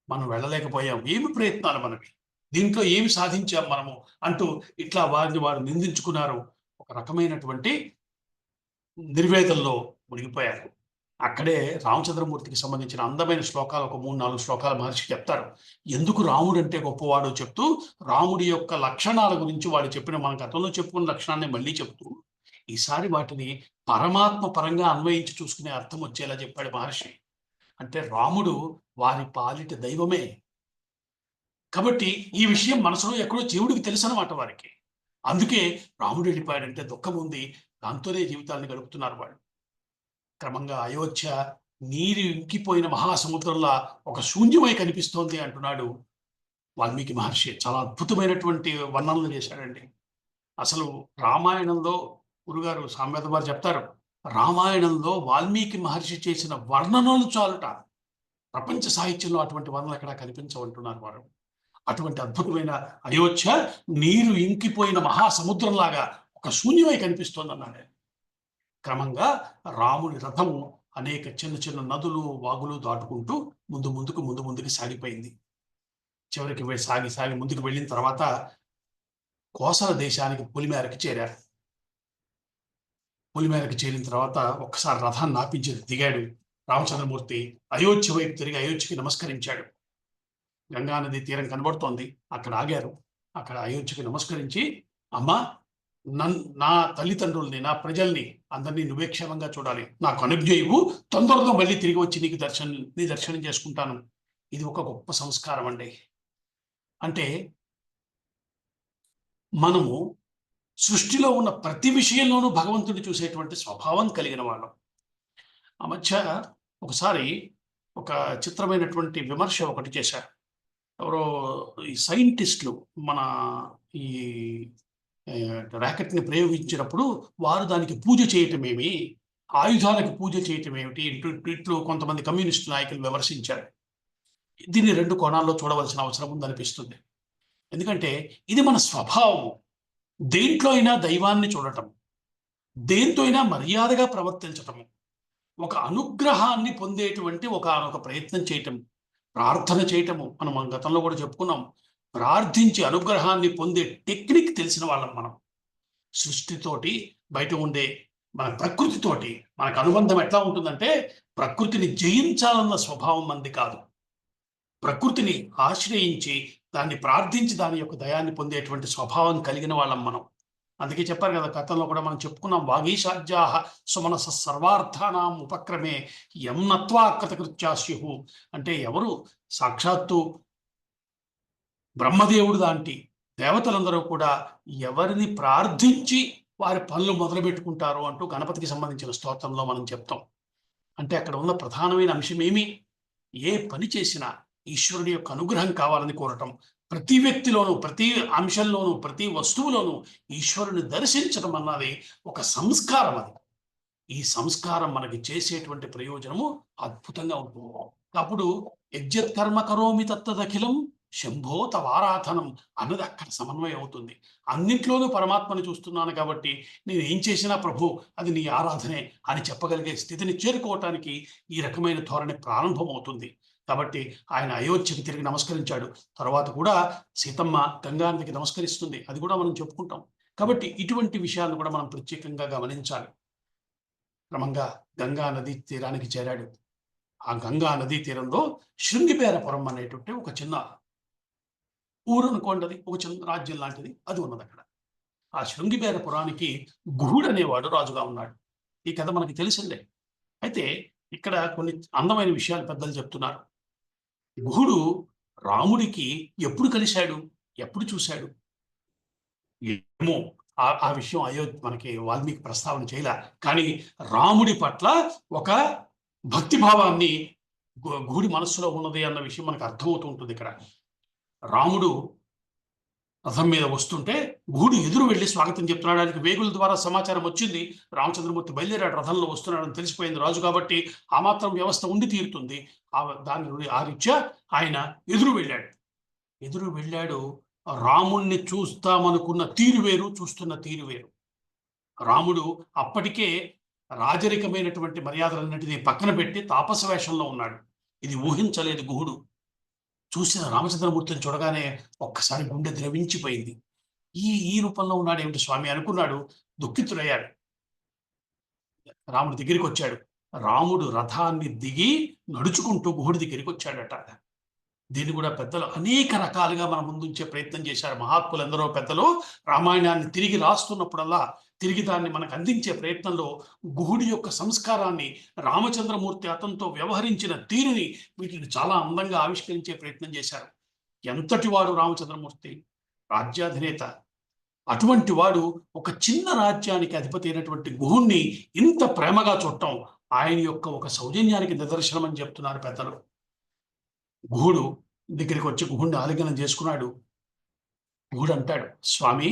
మనం వెళ్ళలేకపోయాం. ఏమి ప్రయత్నాలు మనవి, దీంట్లో ఏమి సాధించాం మనము అంటూ ఇట్లా వారిని వారు నిందించుకున్నారు. ఒక రకమైనటువంటి నిర్వేదంలో మునిగిపోయారు. అక్కడే రామచంద్రమూర్తికి సంబంధించిన అందమైన శ్లోకాలు, ఒక 3-4 శ్లోకాలు మహర్షి చెప్తారు. ఎందుకు రాముడు అంటే గొప్పవాడు చెప్తూ, రాముడి యొక్క లక్షణాల గురించి వాడు చెప్పిన, మన గతంలో చెప్పుకున్న లక్షణాన్ని మళ్ళీ చెప్తూ ఈసారి వాటిని పరమాత్మ పరంగా అన్వయించి చూసుకునే అర్థం వచ్చేలా చెప్పాడు మహర్షి. అంటే రాముడు వారి పాలిట దైవమే. కాబట్టి ఈ విషయం మనసులో ఎక్కడో జీవుడికి తెలుసన్నమాట వారికి. అందుకే రాముడు వెళ్ళిపోయాడంటే దుఃఖం ఉంది, దాంతోనే జీవితాన్ని గడుపుతున్నారు వాళ్ళు. క్రమంగా అయోధ్య నీరు ఇంకిపోయిన మహాసముద్రంలా ఒక శూన్యమై కనిపిస్తోంది అంటున్నాడు వాల్మీకి మహర్షి. చాలా అద్భుతమైనటువంటి వర్ణనలు చేశాడండి. అసలు రామాయణంలో గురుగారు సామ్వేద వారు చెప్తారు, రామాయణంలో వాల్మీకి మహర్షి చేసిన వర్ణనలు చాలుట, ప్రపంచ సాహిత్యంలో అటువంటి వర్ణనలు ఎక్కడా కనిపించవంటున్నారు వారు. అటువంటి అద్భుతమైన అయోధ్య నీరు ఇంకిపోయిన మహాసముద్రంలాగా ఒక శూన్యమై కనిపిస్తోందన్నాడు. క్రమంగా రాముని రథము అనేక చిన్న చిన్న నదులు, వాగులు దాటుకుంటూ ముందుకు సాగిపోయింది. చివరికి సాగి ముందుకు వెళ్ళిన తర్వాత కోసల దేశానికి పొలిమేరకు చేరారు. పొలిమేరకు చేరిన తర్వాత ఒక్కసారి రథాన్ని ఆపించి దిగాడు రామచంద్రమూర్తి. అయోధ్య వైపు తిరిగి అయోధ్యకి నమస్కరించాడు. గంగానది తీరం కనబడుతోంది, అక్కడ ఆగారు. అక్కడ అయోధ్యకి నమస్కరించి, అమ్మా నా తల్లిదండ్రుల్ని, నా ప్రజల్ని అందరినీ నువ్వే క్షేమంగా చూడాలి. నాకు అనుజ్ఞ ఇవ్వు. తొందరగా మళ్ళీ తిరిగి వచ్చి నీ దర్శనం చేసుకుంటాను. ఇది ఒక గొప్ప సంస్కారం అండి. అంటే మనము సృష్టిలో ఉన్న ప్రతి విషయంలోనూ భగవంతుడిని చూసేటువంటి స్వభావం కలిగిన వాళ్ళం. ఆ మధ్య ఒకసారి ఒక చిత్రమైనటువంటి విమర్శ ఒకటి చేశారు. ఎవరో ఈ సైంటిస్టులు మన ఈ ర్యాకెట్‌ని ప్రయోగించినప్పుడు వారు దానికి పూజ చేయటమేమి, ఆయుధాలకు పూజ చేయటమేమిటి ఇట్లు కొంతమంది కమ్యూనిస్ట్ నాయకులు విమర్శించారు. దీన్ని 2 కోణాల్లో చూడవలసిన అవసరం ఉందనిపిస్తుంది. ఎందుకంటే ఇది మన స్వభావము. దేంట్లో అయినా దైవాన్ని చూడటం, దేంతో అయినా మర్యాదగా ప్రవర్తించటము, ఒక అనుగ్రహాన్ని పొందేటువంటి ఒకానొక ప్రయత్నం చేయటం, ప్రార్థన చేయటము. మనం గతంలో కూడా చెప్పుకున్నాం. ప్రార్థించి అనుగ్రహాన్ని పొందే టెక్నిక్ తెలిసిన వాళ్ళం మనం. సృష్టితోటి, బయట ఉండే మన ప్రకృతితోటి మనకు అనుబంధం ఎట్లా ఉంటుందంటే, ప్రకృతిని జయించాలన్న స్వభావం మనది కాదు. ప్రకృతిని ఆశ్రయించి, దాన్ని ప్రార్థించి దాని యొక్క దయాన్ని పొందేటువంటి స్వభావం కలిగిన వాళ్ళం మనం. అందుకే చెప్పారు కదా, గతంలో కూడా మనం చెప్పుకున్నాం. వాగీషాజ్యాః సుమనసః సర్వార్థానాం ఉపక్రమే యం నత్వా కృతకృత్యా స్యుః. అంటే ఎవరు సాక్షాత్తు బ్రహ్మదేవుడు లాంటి దేవతలందరూ కూడా ఎవరిని ప్రార్థించి వారి పనులు మొదలుపెట్టుకుంటారు అంటూ గణపతికి సంబంధించిన స్తోత్రంలో మనం చెప్తాం. అంటే అక్కడ ఉన్న ప్రధానమైన అంశం ఏమి? ఏ పని చేసినా ఈశ్వరుడి యొక్క అనుగ్రహం కావాలని కోరటం. ప్రతి వ్యక్తిలోనూ, ప్రతి అంశంలోనూ, ప్రతి వస్తువులోనూ ఈశ్వరుని దర్శించడం అన్నది ఒక సంస్కారం. అది ఈ సంస్కారం మనకి చేసేటువంటి ప్రయోజనము అద్భుతంగా ఉంటుంది. అప్పుడు యజ్ఞత్కర్మ కరోమి తత్తదఖిలం శంభో తవారాధనం అన్నది అక్కడ సమన్వయం అవుతుంది. అన్నింట్లోనూ పరమాత్మని చూస్తున్నాను కాబట్టి నేను ఏం చేసినా ప్రభు అది నీ ఆరాధనే అని చెప్పగలిగే స్థితిని చేరుకోవటానికి ఈ రకమైన ధోరణి ప్రారంభమవుతుంది. కాబట్టి ఆయన అయోధ్యకి తిరిగి నమస్కరించాడు. తర్వాత కూడా సీతమ్మ గంగా నదికి నమస్కరిస్తుంది. అది కూడా మనం చెప్పుకుంటాం. కాబట్టి ఇటువంటి విషయాలను కూడా మనం ప్రత్యేకంగా గమనించాలి. క్రమంగా గంగా నదీ తీరానికి చేరాడు. ఆ గంగా నదీ తీరంలో శృంగిపేరపురం అనేటువంటి ఒక చిన్న ఊరు అనుకోండి, అది ఒక చిన్న రాజ్యం లాంటిది, అది ఉన్నది అక్కడ. ఆ శృంగిపేరపురానికి గుహుడు అనేవాడు రాజుగా ఉన్నాడు. ఈ కథ మనకి తెలిసిందే. అయితే ఇక్కడ కొన్ని అందమైన విషయాలు పెద్దలు చెప్తున్నారు. గుహుడు రాముడికి ఎప్పుడు కలిశాడు, ఎప్పుడు చూశాడు ఏమో. ఆ విషయం మనకి వాల్మీకి ప్రస్తావన చేయలే. కానీ రాముడి పట్ల ఒక భక్తి భావాన్ని గుహుడి మనస్సులో ఉన్నది అన్న విషయం మనకు అర్థమవుతూ ఉంటుంది. ఇక్కడ రాముడు రథం మీద వస్తుంటే గుహుడు ఎదురు వెళ్ళి స్వాగతం చెప్తున్నాడు. ఆయనకి వేగుల ద్వారా సమాచారం వచ్చింది. రామచంద్రమూర్తి బయలుదేరాడు, రథంలో వస్తున్నాడని తెలిసిపోయింది రాజు కాబట్టి. ఆ మాత్రం వ్యవస్థ ఉండి తీరుతుంది. దాని ఆ రీత్యా ఆయన ఎదురు వెళ్ళాడు. రాముణ్ణి చూస్తామనుకున్న తీరు వేరు, చూస్తున్న తీరు వేరు. రాముడు అప్పటికే రాజరికమైనటువంటి మర్యాదలన్నింటినీ పక్కన పెట్టి తాపస వేషంలో ఉన్నాడు. ఇది ఊహించలేదు గుహుడు. చూసిన రామచంద్రమూర్తిని చూడగానే ఒక్కసారి గుండె ద్రవించిపోయింది. ఈ రూపంలో ఉన్నాడు ఏమిటి స్వామి అనుకున్నాడు. దుఃఖితుడయ్యాడు. రాముడి దగ్గరికి వచ్చాడు. రాముడు రథాన్ని దిగి నడుచుకుంటూ గుహుడి దగ్గరికి వచ్చాడట. దీన్ని కూడా పెద్దలు అనేక రకాలుగా మన ముందుంచే ప్రయత్నం చేశారు. మహాత్ములు ఎందరో పెద్దలు రామాయణాన్ని తిరిగి రాస్తున్నప్పుడల్లా తిరిగి దాన్ని మనకు అందించే ప్రయత్నంలో గుహుడి యొక్క సంస్కారాన్ని, రామచంద్రమూర్తి అతనితో వ్యవహరించిన తీరుని, వీటిని చాలా అందంగా ఆవిష్కరించే ప్రయత్నం చేశారు. ఎంతటి వాడు రామచంద్రమూర్తి, రాజ్యాధినేత. అటువంటి వాడు ఒక చిన్న రాజ్యానికి అధిపతి అయినటువంటి గుహుణ్ణి ఇంత ప్రేమగా చూడటం ఆయన యొక్క ఒక సౌజన్యానికి నిదర్శనం అని చెప్తున్నారు పెద్దలు. గుహుడు దగ్గరికి వచ్చి గుహుడిని ఆలింగనం చేసుకున్నాడు. గుహుడు అంటాడు, స్వామి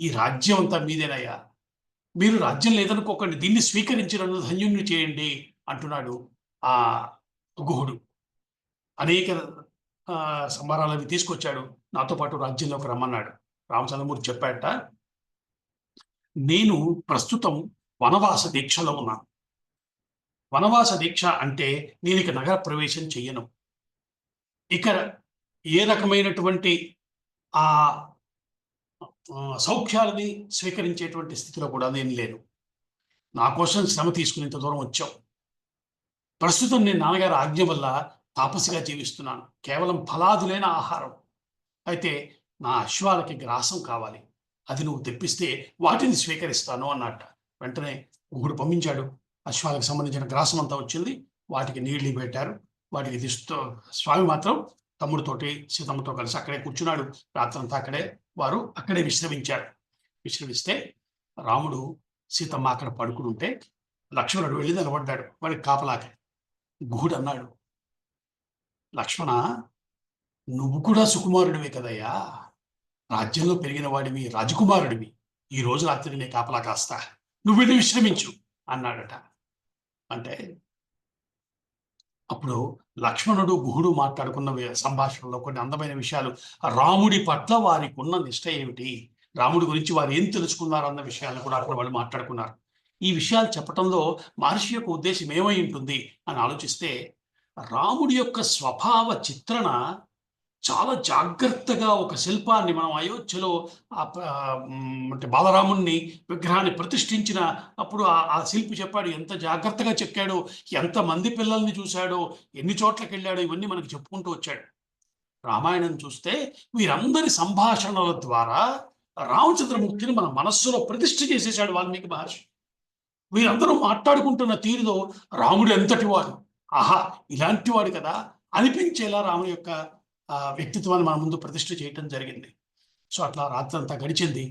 ఈ రాజ్యం అంతా మీదేనయ్యా, మీరు రాజ్యం లేదనుకోకండి, దీన్ని స్వీకరించి నన్ను ధన్యుణ్ణి చేయండి అంటున్నాడు ఆ గుహుడు. అనేక సంబరాలు అవి తీసుకొచ్చాడు. నాతో పాటు రాజ్యంలోకి రమ్మన్నాడు. రామచంద్రమూర్తి చెప్పాట, నేను ప్రస్తుతం వనవాస దీక్షలో ఉన్నాను. వనవాస దీక్ష అంటే నేను ఇక నగర ప్రవేశం చెయ్యను. ఇక ఏ రకమైనటువంటి ఆ సౌఖ్యాలని స్వీకరించేటువంటి స్థితిలో కూడా నేను లేను. నా కోసం శ్రమ తీసుకుని ఇంత దూరం వచ్చావు. ప్రస్తుతం నేను నాన్నగారి ఆజ్ఞ వల్ల తాపసిగా జీవిస్తున్నాను. కేవలం ఫలాదులైన ఆహారం. అయితే నా అశ్వాలకి గ్రాసం కావాలి. అది నువ్వు తెప్పిస్తే వాటిని స్వీకరిస్తాను అన్నట్ట. వెంటనే గుహుడు పంపించాడు. అశ్వాలకు సంబంధించిన గ్రాసం అంతా వచ్చింది. వాటికి నీళ్లు పెట్టారు. వాటికి దిస్తూ స్వామి మాత్రం తమ్ముడితోటి సీతమ్మతో కలిసి అక్కడే కూర్చున్నాడు. రాత్రంతా అక్కడే విశ్రమించారు. విశ్రమిస్తే రాముడు సీతమ్మ అక్కడ పడుకుని ఉంటే లక్ష్మణుడు వెళ్ళి నిలబడ్డాడు వాడికి కాపలాకి. గుహుడు అన్నాడు, లక్ష్మణ, నువ్వు కూడా సుకుమారుడివే కదయ్యా, రాజ్యంలో పెరిగిన వాడివి, రాజకుమారుడివి. ఈ రోజు రాత్రి నే కాపలా కాస్తా, నువ్వు వెళ్ళి విశ్రమించు అన్నాడట. అంటే అప్పుడు లక్ష్మణుడు గుహుడు మాట్లాడుకున్న సంభాషణలో కొన్ని అందమైన విషయాలు, రాముడి పట్ల వారికి ఉన్న నిష్ట ఏమిటి, రాముడి గురించి వారు ఏం తెలుసుకున్నారు అన్న విషయాలను కూడా అక్కడ వాళ్ళు మాట్లాడుకున్నారు. ఈ విషయాలు చెప్పడంలో మహర్షి యొక్క ఉద్దేశం ఏమై ఉంటుంది అని ఆలోచిస్తే, రాముడి యొక్క స్వభావ చిత్రణ చాలా జాగ్రత్తగా ఒక శిల్పాన్ని మనం అయోధ్యలో అంటే బాలరాముణ్ణి విగ్రహాన్ని ప్రతిష్ఠించిన అప్పుడు ఆ శిల్పి చెప్పాడు ఎంత జాగ్రత్తగా చెక్కాడో, ఎంతమంది పిల్లల్ని చూశాడో, ఎన్ని చోట్లకి వెళ్ళాడో, ఇవన్నీ మనకి చెప్పుకుంటూ వచ్చాడు. రామాయణం చూస్తే వీరందరి సంభాషణల ద్వారా రామచంద్రమూర్తిని మన మనస్సులో ప్రతిష్ఠ చేసేశాడు వాల్మీకి మహర్షి. వీరందరూ మాట్లాడుకుంటున్న తీరులో రాముడు ఎంతటి వాడు, ఆహా ఇలాంటి వాడు కదా అనిపించేలా రాముడి యొక్క వ్యక్తిత్వాన్ని మన ముందు ప్రతిష్ఠ చేయటం జరిగింది. సో అట్లా రాత్రంతా గడిచింది.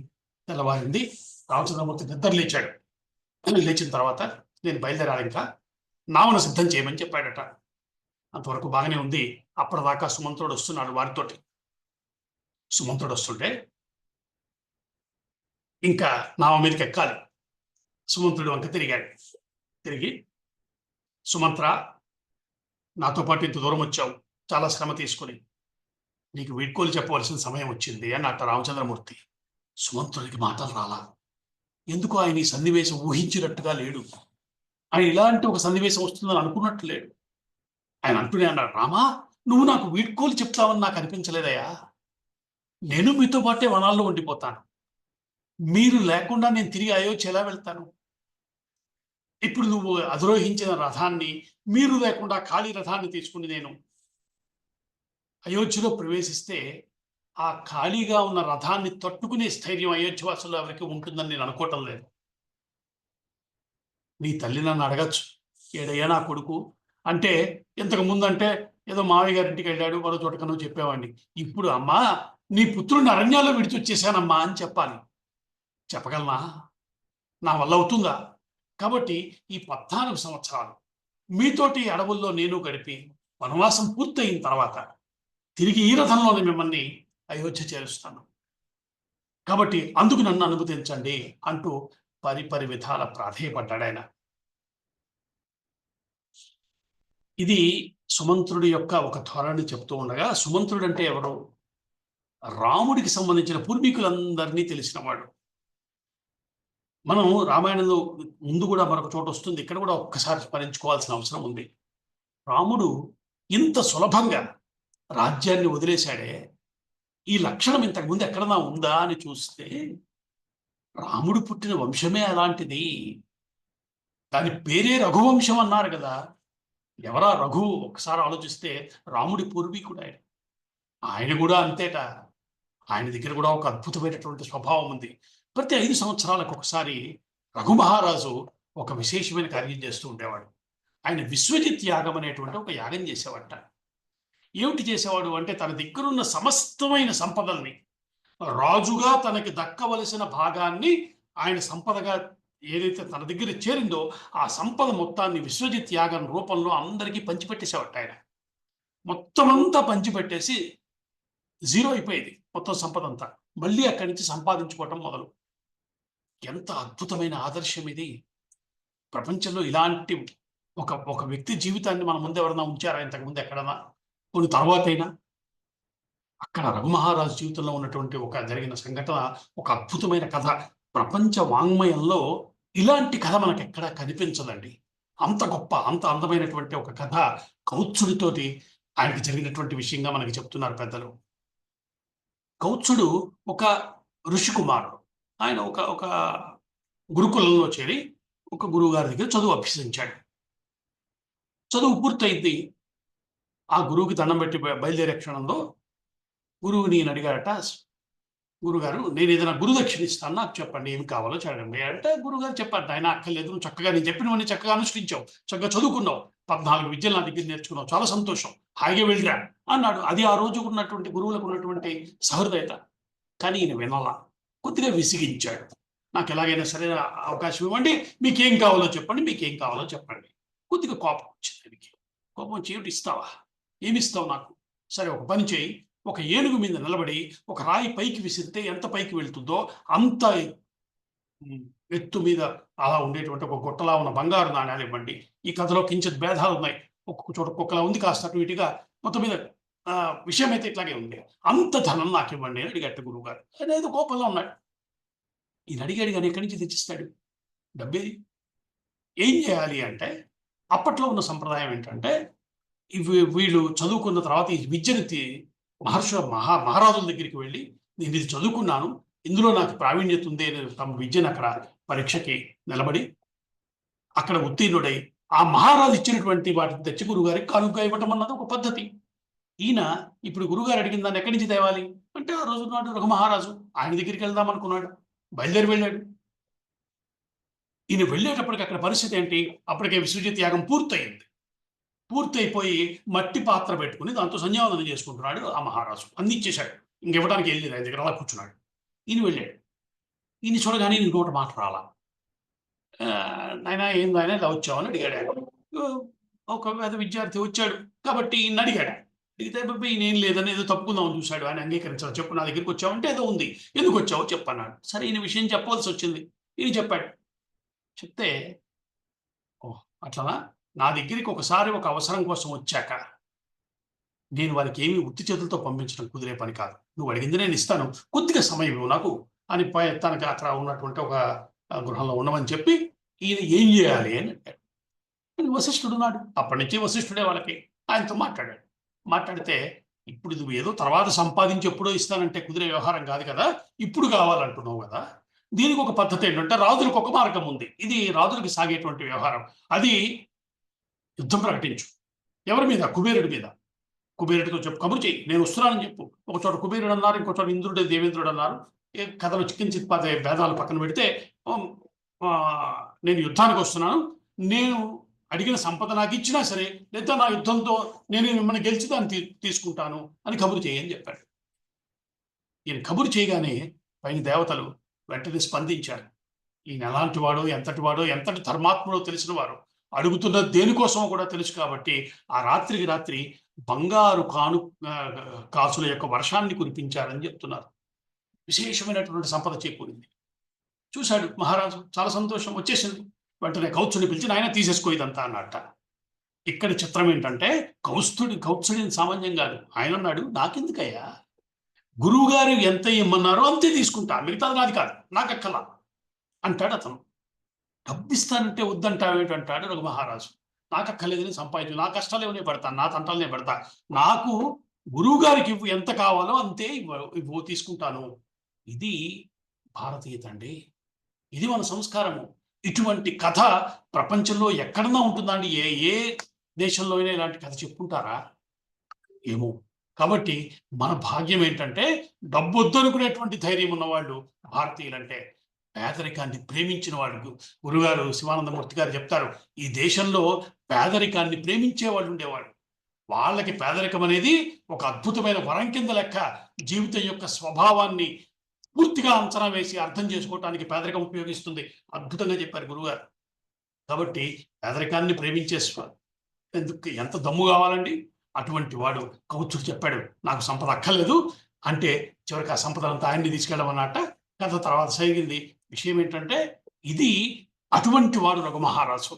తెల్లవారింది. రామచంద్రమూర్తి నిద్ర లేచాడు. లేచిన తర్వాత నేను బయలుదేరాలి, ఇంకా నావను సిద్ధం చేయమని చెప్పాడట. అంతవరకు బాగానే ఉంది. అప్పటిదాకా సుమంత్రుడు వస్తున్నాడు వారితోటి. సుమంత్రుడు వస్తుంటే ఇంకా నావ మీదకి ఎక్కాలి. సుమంత్రుడు వంక తిరిగాడు. తిరిగి, సుమంత్ర, నాతో పాటు ఇంత దూరం వచ్చావు, చాలా శ్రమ తీసుకుని, నీకు వీడ్కోలు చెప్పవలసిన సమయం వచ్చింది అన్నట్ట రామచంద్రమూర్తి. సుమంత్రుడికి మాటలు రాలా. ఎందుకు ఆయన ఈ సన్నివేశం ఊహించినట్టుగా లేడు. ఆయన ఇలాంటి ఒక సన్నివేశం వస్తుందని అనుకున్నట్టు లేడు. ఆయన అంటూనే అన్నాడు, రామా, నువ్వు నాకు వీడ్కోలు చెప్తావని నాకు అనిపించలేదయ్యా. నేను మీతో పాటే వనాల్లో ఉండిపోతాను. మీరు లేకుండా నేను తిరిగి అయోధ్య ఎలా వెళ్తాను? ఇప్పుడు నువ్వు అధిరోహించిన రథాన్ని, మీరు లేకుండా ఖాళీ రథాన్ని తీసుకుని నేను అయోధ్యలో ప్రవేశిస్తే ఆ ఖాళీగా ఉన్న రథాన్ని తట్టుకునే స్థైర్యం అయోధ్యవాసులు ఎవరికి ఉంటుందని నేను అనుకోవటం లేదు. నీ తల్లి నన్ను అడగచ్చు, ఏడయ్యా నా కొడుకు అంటే, ఇంతకు ముందు అంటే ఏదో మావయ్య గారింటికి వెళ్ళాడు, మరో చోటకనో చెప్పేవాడిని. ఇప్పుడు అమ్మా, నీ పుత్రుడిని అరణ్యాల్లో విడిచొచ్చేసానమ్మా అని చెప్పాలి. చెప్పగలనా? నా వల్ల అవుతుందా? కాబట్టి ఈ 14 సంవత్సరాలు మీతోటి అడవుల్లో నేను గడిపి వనవాసం పూర్తయిన తర్వాత తిరిగి ఈ రథంలోనే మిమ్మల్ని అయోధ్య చేరుస్తాను. కాబట్టి అందుకు నన్ను అనుమతించండి అంటూ పరిపరి విధాల ప్రాధేయపడ్డాడు ఆయన. ఇది సుమంత్రుడి యొక్క ఒక ధోరణి చెప్తూ ఉండగా, సుమంత్రుడు అంటే ఎవరు? రాముడికి సంబంధించిన పూర్వీకులందరినీ తెలిసినవాడు. మనం రామాయణంలో ముందు కూడా మరొక చోట వస్తుంది, ఇక్కడ కూడా ఒక్కసారి స్మరించుకోవాల్సిన అవసరం ఉంది. రాముడు ఇంత సులభంగా రాజ్యాన్ని వదిలేశాడే, ఈ లక్షణం ఇంతకుముందు ఎక్కడన్నా ఉందా అని చూస్తే రాముడు పుట్టిన వంశమే అలాంటిది. దాని పేరే రఘువంశం అన్నారు కదా. ఎవరా రఘు? ఒకసారి ఆలోచిస్తే రాముడి పూర్వీకుడు ఆయన. ఆయన కూడా అంతేట. ఆయన దగ్గర కూడా ఒక అద్భుతమైనటువంటి స్వభావం ఉంది. ప్రతి 5 సంవత్సరాలకు ఒకసారి రఘు మహారాజు ఒక విశేషమైన కార్యం చేస్తూ ఉండేవాడు. ఆయన విశ్వజిత్ యాగం అనేటువంటి ఒక యాగం చేసేవాట. ఏమిటి చేసేవాడు అంటే, తన దగ్గరున్న సమస్తమైన సంపదల్ని, రాజుగా తనకి దక్కవలసిన భాగాన్ని, ఆయన సంపదగా ఏదైతే తన దగ్గర చేరిందో ఆ సంపద మొత్తాన్ని విశ్వజిత్ యాగం రూపంలో అందరికీ పంచిపెట్టేసేవాట. ఆయన మొత్తం అంతా పంచిపెట్టేసి జీరో అయిపోయేది మొత్తం సంపద అంతా. మళ్ళీ అక్కడి నుంచి సంపాదించుకోవటం మొదలు. ఎంత అద్భుతమైన ఆదర్శం ఇది! ప్రపంచంలో ఇలాంటి ఒక వ్యక్తి జీవితాన్ని మన ముందు ఎవరైనా ఉంచారా ఇంతకుముందు ఎక్కడన్నా? కొన్ని తర్వాతైనా అక్కడ రఘుమహారాజు జీవితంలో ఉన్నటువంటి ఒక జరిగిన సంఘటన ఒక అద్భుతమైన కథ. ప్రపంచ వాంగ్మయంలో ఇలాంటి కథ మనకు ఎక్కడా కనిపించదండి. అంత గొప్ప, అంత అందమైనటువంటి ఒక కథ కౌత్సుడితోటి ఆయనకి జరిగినటువంటి విషయంగా మనకి చెప్తున్నారు పెద్దలు. కౌత్సుడు ఒక ఋషి కుమారుడు. ఆయన ఒక గురుకులంలో చేరి ఒక గురువు గారి దగ్గర చదువు అభ్యసించాడు. చదువు పూర్తయింది. ఆ గురువుకి దండం పెట్టి బయలుదేరే క్షణంలో గురువుని అడిగాడట, గురుగారు నేను ఏదైనా గురుదక్షిణ ఇస్తాను, నాకు చెప్పండి ఏమి కావాలో చెప్పండి అంటే, గురుగారు చెప్పారు, ఆయన అక్కర్లేదు, నువ్వు చక్కగా నేను చెప్పినవన్నీ చక్కగా అనుష్ఠించావు, చక్కగా చదువుకున్నావు, 14 విద్యలు నా దగ్గర నేర్చుకున్నావు, చాలా సంతోషం, హాయిగా వెళ్ళిరా అన్నాడు. అది ఆ రోజు ఉన్నటువంటి గురువులకు ఉన్నటువంటి సహృదయత. కానీ ఈయన వినాల, కొద్దిగా విసిగించాడు. నాకు ఎలాగైనా సరే అవకాశం ఇవ్వండి, మీకేం కావాలో చెప్పండి, మీకేం కావాలో చెప్పండి. కొద్దిగా కోపం వచ్చింది ఆయనకి. కోపం వచ్చి, ఏమిటి ఇస్తావా, ఏమిస్తావు నాకు, సరే ఒక పని చేయి, ఒక ఏనుగు మీద నిలబడి ఒక రాయి పైకి విసిరితే ఎంత పైకి వెళ్తుందో అంత ఎత్తు మీద అలా ఉండేటువంటి ఒక గుట్టలా ఉన్న బంగారు నాణ్యాలు ఇవ్వండి. ఈ కథలో కించిత్ భేదాలు ఉన్నాయి, ఒక్కొక్క చోట ఒక్కొక్కలా ఉంది, కాస్త అటు ఇటుగా, మొత్తం మీద విషయం అయితే ఇట్లాగే ఉంది. అంత ధనం నాకు ఇవ్వండి అని అడిగట్టు గురువు గారు. ఆయన ఏదో కోపంలో ఉన్నాడు. ఈయన అడిగాడు కానీ ఎక్కడి నుంచి తెచ్చిస్తాడు డబ్బేది? ఏం చేయాలి అంటే, అప్పట్లో ఉన్న సంప్రదాయం ఏంటంటే, వీళ్ళు చదువుకున్న తర్వాత ఈ విద్యను మహారాజుల దగ్గరికి వెళ్ళి, నేను ఇది చదువుకున్నాను, ఇందులో నాకు ప్రావీణ్యత ఉంది అని తమ విద్యను అక్కడ పరీక్షకి నిలబడి అక్కడ ఉత్తీర్ణుడై ఆ మహారాజు ఇచ్చినటువంటి వాటిని తెచ్చి గురుగారికి కానుక ఇవ్వటం అన్నది ఒక పద్ధతి. ఈయన ఇప్పుడు గురుగారు అడిగిన దాన్ని ఎక్కడి నుంచి తేవాలి అంటే, ఆ రోజు నాడు రఘు మహారాజు ఆయన దగ్గరికి వెళ్దాం అనుకున్నాడు, బయలుదేరి వెళ్ళాడు. ఈయన వెళ్ళేటప్పటికి అక్కడ పరిస్థితి ఏంటి, అప్పటికే విశ్వజిత్ యాగం పూర్తయింది. పూర్తయిపోయి మట్టి పాత్ర పెట్టుకుని దాంతో సంధ్యావందనం చేసుకుంటున్నాడు ఆ మహారాజు. అందించేశాడు, ఇంకివ్వడానికి వెళ్ళింది ఆయన దగ్గర, అలా కూర్చున్నాడు. ఈయన వెళ్ళాడు. ఈయన చూడగానే ఈయన నోట మాట రాలా. నాయన ఏం నాయన ఇలా వచ్చావు అని అడిగాడు ఆయన. ఒక పేద విద్యార్థి వచ్చాడు కాబట్టి ఈయన అడిగాడు. అడిగితే ఈయన ఏం లేదని ఏదో తప్పుకుందామని చూశాడు. ఆయన అంగీకరించాడు. చెప్పు, నా దగ్గరికి వచ్చావంటే ఏదో ఉంది, ఎందుకు వచ్చావో చెప్పన్నాడు. సరే ఈయన విషయం చెప్పవలసి వచ్చింది. ఈయన చెప్పాడు. చెప్తే, ఓహ్ అట్లనా, నా దగ్గరికి ఒకసారి ఒక అవసరం కోసం వచ్చాక నేను వారికి ఏమి ఉత్తి చేతులతో పంపించడం కుదిరే పని కాదు. నువ్వు అడిగింది నేను ఇస్తాను, కొద్దిగా సమయం ఇవ్వు నాకు అని తనకి అక్కడ ఉన్నటువంటి ఒక గృహంలో ఉండమని చెప్పి, ఈయన ఏం చేయాలి అని అడిగాడు. వశిష్ఠుడు ఉన్నాడు, అప్పటి నుంచి వశిష్ఠుడే వాళ్ళకి, ఆయనతో మాట్లాడాడు. మాట్లాడితే, ఇప్పుడు నువ్వు ఏదో తర్వాత సంపాదించి ఎప్పుడో ఇస్తానంటే కుదిరే వ్యవహారం కాదు కదా, ఇప్పుడు కావాలంటున్నావు కదా, దీనికి ఒక పద్ధతి ఏంటంటే, రాజులకు ఒక మార్గం ఉంది, ఇది రాజులకు సాగేటువంటి వ్యవహారం. అది యుద్ధం ప్రకటించు. ఎవరి మీద? కుబేరుడి మీద. కుబేరుడితో చెప్పు, కబురు చెయ్యి, నేను వస్తున్నానని చెప్పు. ఒక చోట కుబేరుడు అన్నారు, ఇంకో చోట ఇంద్రుడు దేవేంద్రుడు అన్నారు. కథలో కించిత్ భేదాలు పక్కన పెడితే, నేను యుద్ధానికి వస్తున్నాను, నేను అడిగిన సంపద నాకు ఇచ్చినా సరే, లేదా నా యుద్ధంతో నేను మిమ్మల్ని గెలిచి దాన్ని తీసుకుంటాను అని కబురు చేయని చెప్పాడు. ఈయన కబురు చేయగానే పైన దేవతలు వెంటనే స్పందించారు. ఈయన ఎలాంటి వాడో, ఎంతటి ధర్మాత్ముడో తెలిసిన వారు, అడుగుతున్న దేనికోసమో కూడా తెలుసు కాబట్టి ఆ రాత్రికి రాత్రి బంగారు కాసుల యొక్క వర్షాన్ని కురిపించారని చెప్తున్నారు. విశేషమైనటువంటి సంపద చేకూరింది. చూశాడు మహారాజు, చాలా సంతోషం వచ్చేసింది. వెంటనే కౌత్సుని పిలిచి, నాయన తీసేసుకో ఇదంతా అన్నట్ట. ఇక్కడ చిత్రం ఏంటంటే, కౌత్సుడిని సామాన్యం కాదు. ఆయన అన్నాడు, నాకెందుకయ్యా, గురువు గారు ఎంత ఇమ్మన్నారో అంతే తీసుకుంటా, మిగతాది నాది కాదు, నాకు అక్కలా అంటాడు అతను. డబ్బిస్తానంటే వద్దంటావేంటంటాడు రఘు మహారాజు. నాకు అక్కర్లేదని సంపాదించు, నా కష్టాలేమనే పడతాను, నా తంటాలనే పడతా, నాకు గురువు గారికి ఎంత కావాలో అంతే ఇవ్వు తీసుకుంటాను. ఇది భారతీయత అండి, ఇది మన సంస్కారము. ఇటువంటి కథ ప్రపంచంలో ఎక్కడన్నా ఉంటుందా అండి? ఏ దేశంలో అయినా ఇలాంటి కథ చెప్పుకుంటారా? ఏమో. కాబట్టి మన భాగ్యం ఏంటంటే, డబ్బు వద్దనుకునేటువంటి ధైర్యం ఉన్నవాళ్ళు భారతీయులంటే. పేదరికాన్ని ప్రేమించిన వాళ్ళు, గురుగారు శివానందమూర్తి గారు చెప్తారు, ఈ దేశంలో పేదరికాన్ని ప్రేమించే వాళ్ళు ఉండేవాళ్ళు. వాళ్ళకి పేదరికం అనేది ఒక అద్భుతమైన వరం కింద లెక్క. జీవితం యొక్క స్వభావాన్ని పూర్తిగా అంచనా వేసి అర్థం చేసుకోవటానికి పేదరికం ఉపయోగిస్తుంది. అద్భుతంగా చెప్పారు గురుగారు. కాబట్టి పేదరికాన్ని ప్రేమించే ఎందుకు ఎంత దమ్ము కావాలండి? అటువంటి వాడు కౌత్సుడు చెప్పాడు, నాకు సంపద అక్కర్లేదు అంటే, చివరికి ఆ సంపదలంతా ఆయన్ని తీసుకెళ్ళమన్నట్ట. కథ తర్వాత సాగింది. విషయం ఏంటంటే, ఇది అటువంటి వాడు రఘు మహారాజు.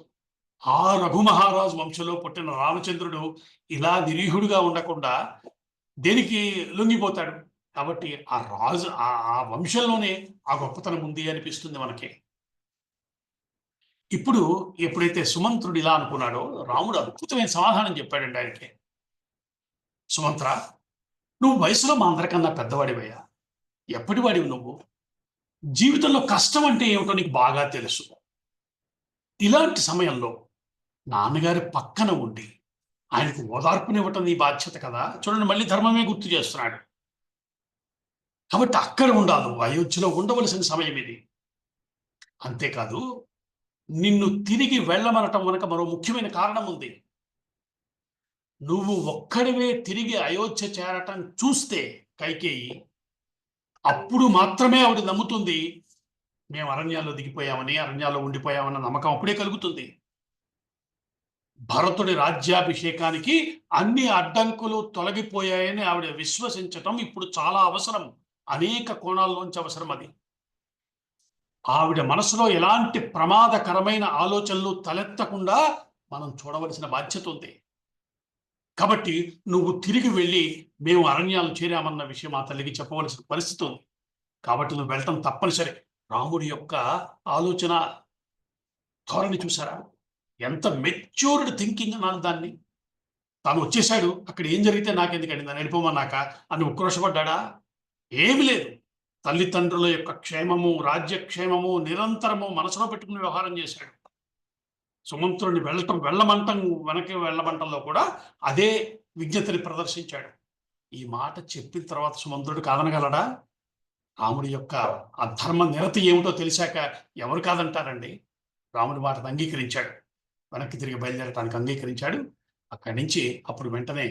ఆ రఘు మహారాజు వంశంలో పుట్టిన రామచంద్రుడు ఇలా నిరీహుడుగా ఉండకుండా దేనికి లొంగిపోతాడు? కాబట్టి ఆ రాజు ఆ వంశంలోనే ఆ గొప్పతనం ఉంది అనిపిస్తుంది మనకి. ఇప్పుడు ఎప్పుడైతే సుమంత్రుడు ఇలా అనుకున్నాడో, రాముడు అద్భుతమైన సమాధానం చెప్పాడండి ఆయనకి. సుమంత్ర, నువ్వు వయసులో మా అందరికన్నా పెద్దవాడివయ్యా, ఎప్పటివాడివి నువ్వు, జీవితంలో కష్టం అంటే ఏమిటో నీకు బాగా తెలుసు. ఇలాంటి సమయంలో నాన్నగారి పక్కన ఉండి ఆయనకు ఓదార్పునివ్వటం నీ బాధ్యత కదా. చూడండి, మళ్ళీ ధర్మమే గుర్తు చేస్తున్నాడు. కాబట్టి అక్కడ ఉండాలి, నువ్వు అయోధ్యలో ఉండవలసిన సమయం ఇది. అంతేకాదు, నిన్ను తిరిగి వెళ్ళమనటం వెనక మరో ముఖ్యమైన కారణం ఉంది. నువ్వు ఒక్కడివే తిరిగి అయోధ్య చేరటం చూస్తే కైకేయి, అప్పుడు మాత్రమే ఆవిడ నమ్ముతుంది మేము అరణ్యాల్లో దిగిపోయామని, అరణ్యాల్లో ఉండిపోయామన్న నమ్మకం అప్పుడే కలుగుతుంది. భరతుడి రాజ్యాభిషేకానికి అన్ని అడ్డంకులు తొలగిపోయాయని ఆవిడ విశ్వసించటం ఇప్పుడు చాలా అవసరం. అనేక కోణాల్లోంచి అవసరం అది. ఆవిడ మనసులో ఎలాంటి ప్రమాదకరమైన ఆలోచనలు తలెత్తకుండా మనం చూడవలసిన బాధ్యత ఉంది. కాబట్టి నువ్వు తిరిగి వెళ్ళి మేము అరణ్యాలు చేరామన్న విషయం ఆ తల్లికి చెప్పవలసిన పరిస్థితి ఉంది. కాబట్టి నువ్వు వెళ్ళటం తప్పనిసరి. రాముడి యొక్క ఆలోచన ధోరణి చూసారా? ఎంత మెచ్యూర్డ్ థింకింగ్ అన్నాను దాన్ని. తాను వచ్చేశాడు, అక్కడ ఏం జరిగితే నాకెందుకండి, నన్ను వెళ్ళిపోమన్నాక అని ఉక్రోషపడ్డా? ఏమి లేదు. తల్లిదండ్రుల యొక్క క్షేమము, రాజ్యక్షేమము నిరంతరము మనసులో పెట్టుకుని వ్యవహారం చేశాడు. సుమంత్రుడిని వెళ్ళమంటం వెనక్కి వెళ్ళమంటంలో కూడా అదే విజ్ఞతని ప్రదర్శించాడు. ఈ మాట చెప్పిన తర్వాత సుమంత్రుడు కాదనగలడా? రాముడి యొక్క ఆ ధర్మ నిరతి ఏమిటో తెలిసాక ఎవరు కాదంటారండి? రాముడి మాటను అంగీకరించాడు, వెనక్కి తిరిగి బయలుదేరటానికి అంగీకరించాడు. అక్కడి నుంచి అప్పుడు వెంటనే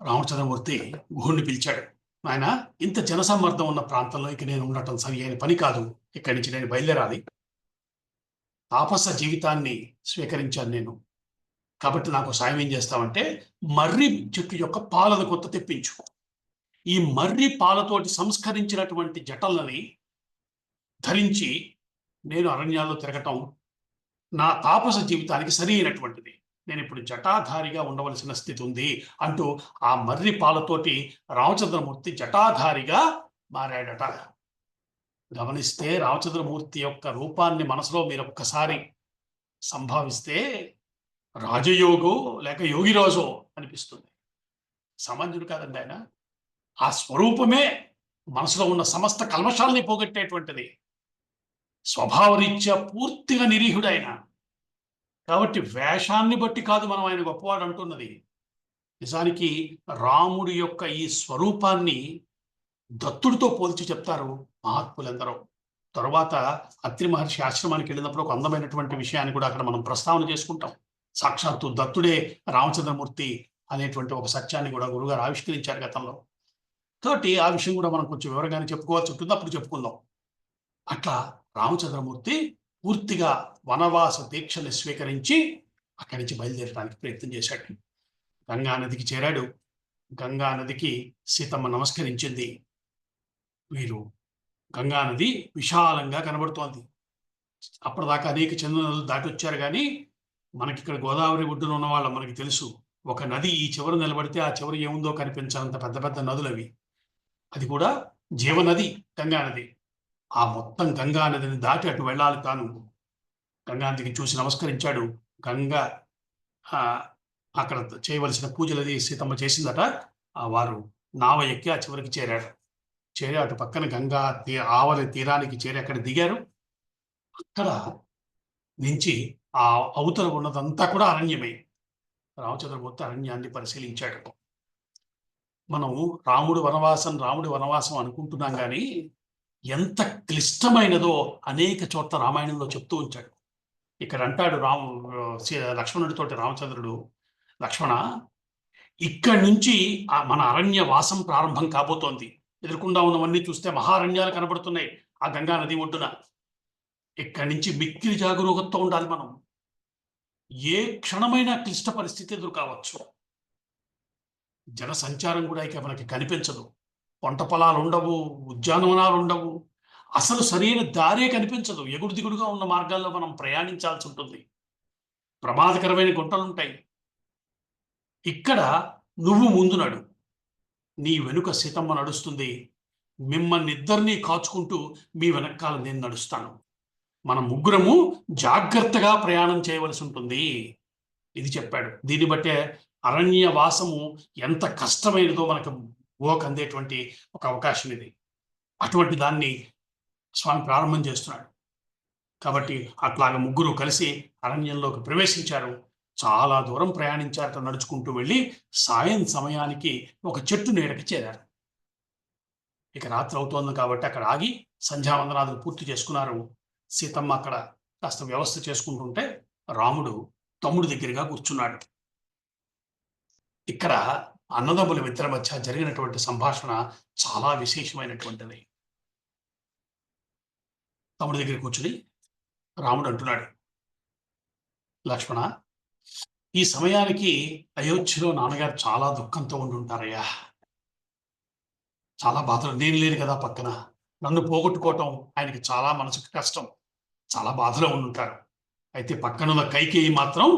రామచంద్రమూర్తి గుహుణ్ణి పిలిచాడు. ఆయన, ఇంత జనసమ్మర్దం ఉన్న ప్రాంతంలో ఇక నేను ఉండటం సరి అయిన పని కాదు, ఇక్కడి నుంచి నేను బయలుదేరాలి. తాపస జీవితాన్ని స్వీకరించాను నేను. కాబట్టి నాకు సాయం ఏం చేస్తావంటే, మర్రి చెట్టు యొక్క పాలను కొత్త తెప్పించు. ఈ మర్రి పాలతోటి సంస్కరించినటువంటి జటలని ధరించి నేను అరణ్యాల్లో తిరగటం నా తాపస జీవితానికి సరి అయినటువంటిది. నేను ఇప్పుడు జటాధారిగా ఉండవలసిన స్థితి ఉంది అంటూ ఆ మర్రి పాలతోటి రామచంద్రమూర్తి జటాధారిగా మారాడట. గమనిస్తే రామచంద్రమూర్తి యొక్క రూపాన్ని మనసులో మీరు ఒక్కసారి సంభావిస్తే రాజయోగో లేక యోగిరాజో అనిపిస్తుంది. సామాన్యుడు కాదండి ఆయన. ఆ స్వరూపమే మనసులో ఉన్న సమస్త కల్మషాలని పోగొట్టేటువంటిది. స్వభావరీత్యా పూర్తిగా నిరీహుడైన. కాబట్టి వేషాన్ని బట్టి కాదు మనం ఆయన గొప్పవాడు అంటున్నది. నిజానికి రాముడి యొక్క ఈ స్వరూపాన్ని దత్తుడితో పోల్చి చెప్తారు మహాత్ములందరూ. తరువాత అత్రి మహర్షి ఆశ్రమానికి వెళ్ళినప్పుడు ఒక అందమైనటువంటి విషయాన్ని కూడా అక్కడ మనం ప్రస్తావన చేసుకుంటాం. సాక్షాత్తు దత్తుడే రామచంద్రమూర్తి అనేటువంటి ఒక సత్యాన్ని కూడా గురుగారు ఆవిష్కరించారు గతంలో. కాబట్టి ఆ విషయం కూడా మనం కొంచెం వివరంగానే చెప్పుకోవాల్సి ఉంటుంది, అప్పుడు చెప్పుకుందాం. అట్లా రామచంద్రమూర్తి పూర్తిగా వనవాస దీక్షని స్వీకరించి అక్కడి నుంచి బయలుదేరడానికి ప్రయత్నం చేశాడు. గంగా నదికి చేరాడు. గంగా నదికి సీతమ్మ నమస్కరించింది. వీరు గంగా నది విశాలంగా కనబడుతోంది. అప్పటిదాకా అనేక చిన్న నదులు దాటి వచ్చారు, కానీ మనకి ఇక్కడ గోదావరి ఒడ్డున ఉన్న వాళ్ళం మనకి తెలుసు, ఒక నది ఈ చివరి నిలబడితే ఆ చివరి ఏముందో కనిపించాలంత పెద్ద పెద్ద నదులు అవి. అది కూడా జీవనది గంగా నది. ఆ మొత్తం గంగా నదిని దాటి అటు వెళ్ళాలి. తాను గంగా నదికి చూసి నమస్కరించాడు. గంగా అక్కడ చేయవలసిన పూజలది సీతమ్మ చేసిందట. వారు నావ ఎక్కి ఆ చివరికి చేరాడు. చేరి అటు పక్కన గంగా ఆవలి తీరానికి చేరి అక్కడ దిగారు. అక్కడ నుంచి ఆ అవతల ఉన్నదంతా కూడా అరణ్యమే. రామచంద్రమూర్తి అరణ్యాన్ని పరిశీలించాడు. మనం రాముడి వనవాసం అనుకుంటున్నాం, కానీ ఎంత క్లిష్టమైనదో అనేక చోట్ల రామాయణంలో చెప్తూ ఉంచాడు. ఇక్కడ అంటాడు లక్ష్మణుడితోటి రామచంద్రుడు, లక్ష్మణ, ఇక్కడి నుంచి మన అరణ్య వాసం ప్రారంభం కాబోతోంది. ఎదుర్కొండా ఉన్నవన్నీ చూస్తే మహారణ్యాలు కనబడుతున్నాయి ఆ గంగా నది ఒడ్డున. ఇక్కడి నుంచి మిక్కిలి జాగరూకతతో ఉండాలి మనం. ఏ క్షణమైనా క్లిష్ట పరిస్థితి ఎదురు కావచ్చు. జన సంచారం కూడా ఇక మనకి కనిపించదు. పంట పొలాలు ఉండవు, ఉద్యానవనాలు ఉండవు, అసలు సరైన దారే కనిపించదు. ఎగుడు దిగుడుగా ఉన్న మార్గాల్లో మనం ప్రయాణించాల్సి ఉంటుంది. ప్రమాదకరమైన గుంటలుంటాయి. ఇక్కడ నువ్వు ముందు నడు, నీ వెనుక సీతమ్మ నడుస్తుంది. మిమ్మల్ని ఇద్దరినీ కాచుకుంటూ మీ వెనకాల నేను నడుస్తాను. మనం ముగ్గురము జాగ్రత్తగా ప్రయాణం చేయవలసి ఉంటుంది. ఇది చెప్పాడు. దీన్ని బట్టే అరణ్య వాసము ఎంత కష్టమైనదో మనకు అందేటువంటి ఒక అవకాశం ఇది. అటువంటి దాన్ని స్వామి ప్రారంభం చేస్తున్నాడు. కాబట్టి అట్లాగా ముగ్గురు కలిసి అరణ్యంలోకి ప్రవేశించారు. చాలా దూరం ప్రయాణించారట నడుచుకుంటూ వెళ్ళి సాయం సమయానికి ఒక చెట్టు నీడకి చేరారు. ఇక రాత్రి అవుతోంది కాబట్టి అక్కడ ఆగి సంధ్యావందనాదులు పూర్తి చేసుకున్నారు. సీతమ్మ అక్కడ కాస్త వ్యవస్థ చేసుకుంటుంటే రాముడు తమ్ముడి దగ్గరగా కూర్చున్నాడు. ఇక్కడ అన్నదమ్ముల ఇద్దరి మధ్య జరిగినటువంటి సంభాషణ చాలా విశేషమైనటువంటిది. తమ్ముడి దగ్గర కూర్చుని రాముడు అంటున్నాడు, లక్ష్మణ, ఈ సమయానికి అయోధ్యలో నాన్నగారు చాలా దుఃఖంతో ఉండుంటారయ్యా. చాలా బాధలు, నేను లేను కదా పక్కన. నన్ను పోగొట్టుకోవటం ఆయనకి చాలా మనసుకు కష్టం. చాలా బాధలో ఉండుంటారు. అయితే పక్కనున్న కైకేయి మాత్రం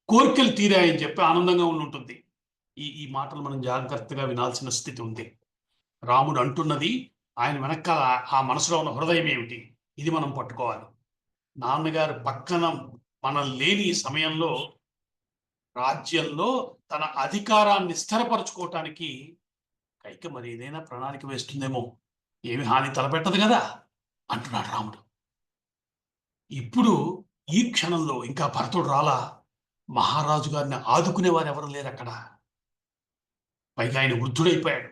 కోరికలు తీరాయని చెప్పి ఆనందంగా ఉండుంటుంది. ఈ ఈ మాటలు మనం జాగ్రత్తగా వినాల్సిన స్థితి ఉంది. రాముడు అంటున్నది ఆయన వెనకాల ఆ మనసులో ఉన్న హృదయం ఏమిటి, ఇది మనం పట్టుకోవాలి. నాన్నగారు పక్కన మనం లేని సమయంలో రాజ్యంలో తన అధికారాన్ని స్థిరపరచుకోవటానికి కైక మరి ఏదైనా ప్రణాళిక వేస్తుందేమో, ఏమి హాని తలపెట్టదు కదా అంటున్నాడు రాముడు. ఇప్పుడు ఈ క్షణంలో ఇంకా భరతుడు రాలా. మహారాజు గారిని ఆదుకునేవారు ఎవరు లేరు అక్కడ. పైగా ఆయన వృద్ధుడైపోయాడు.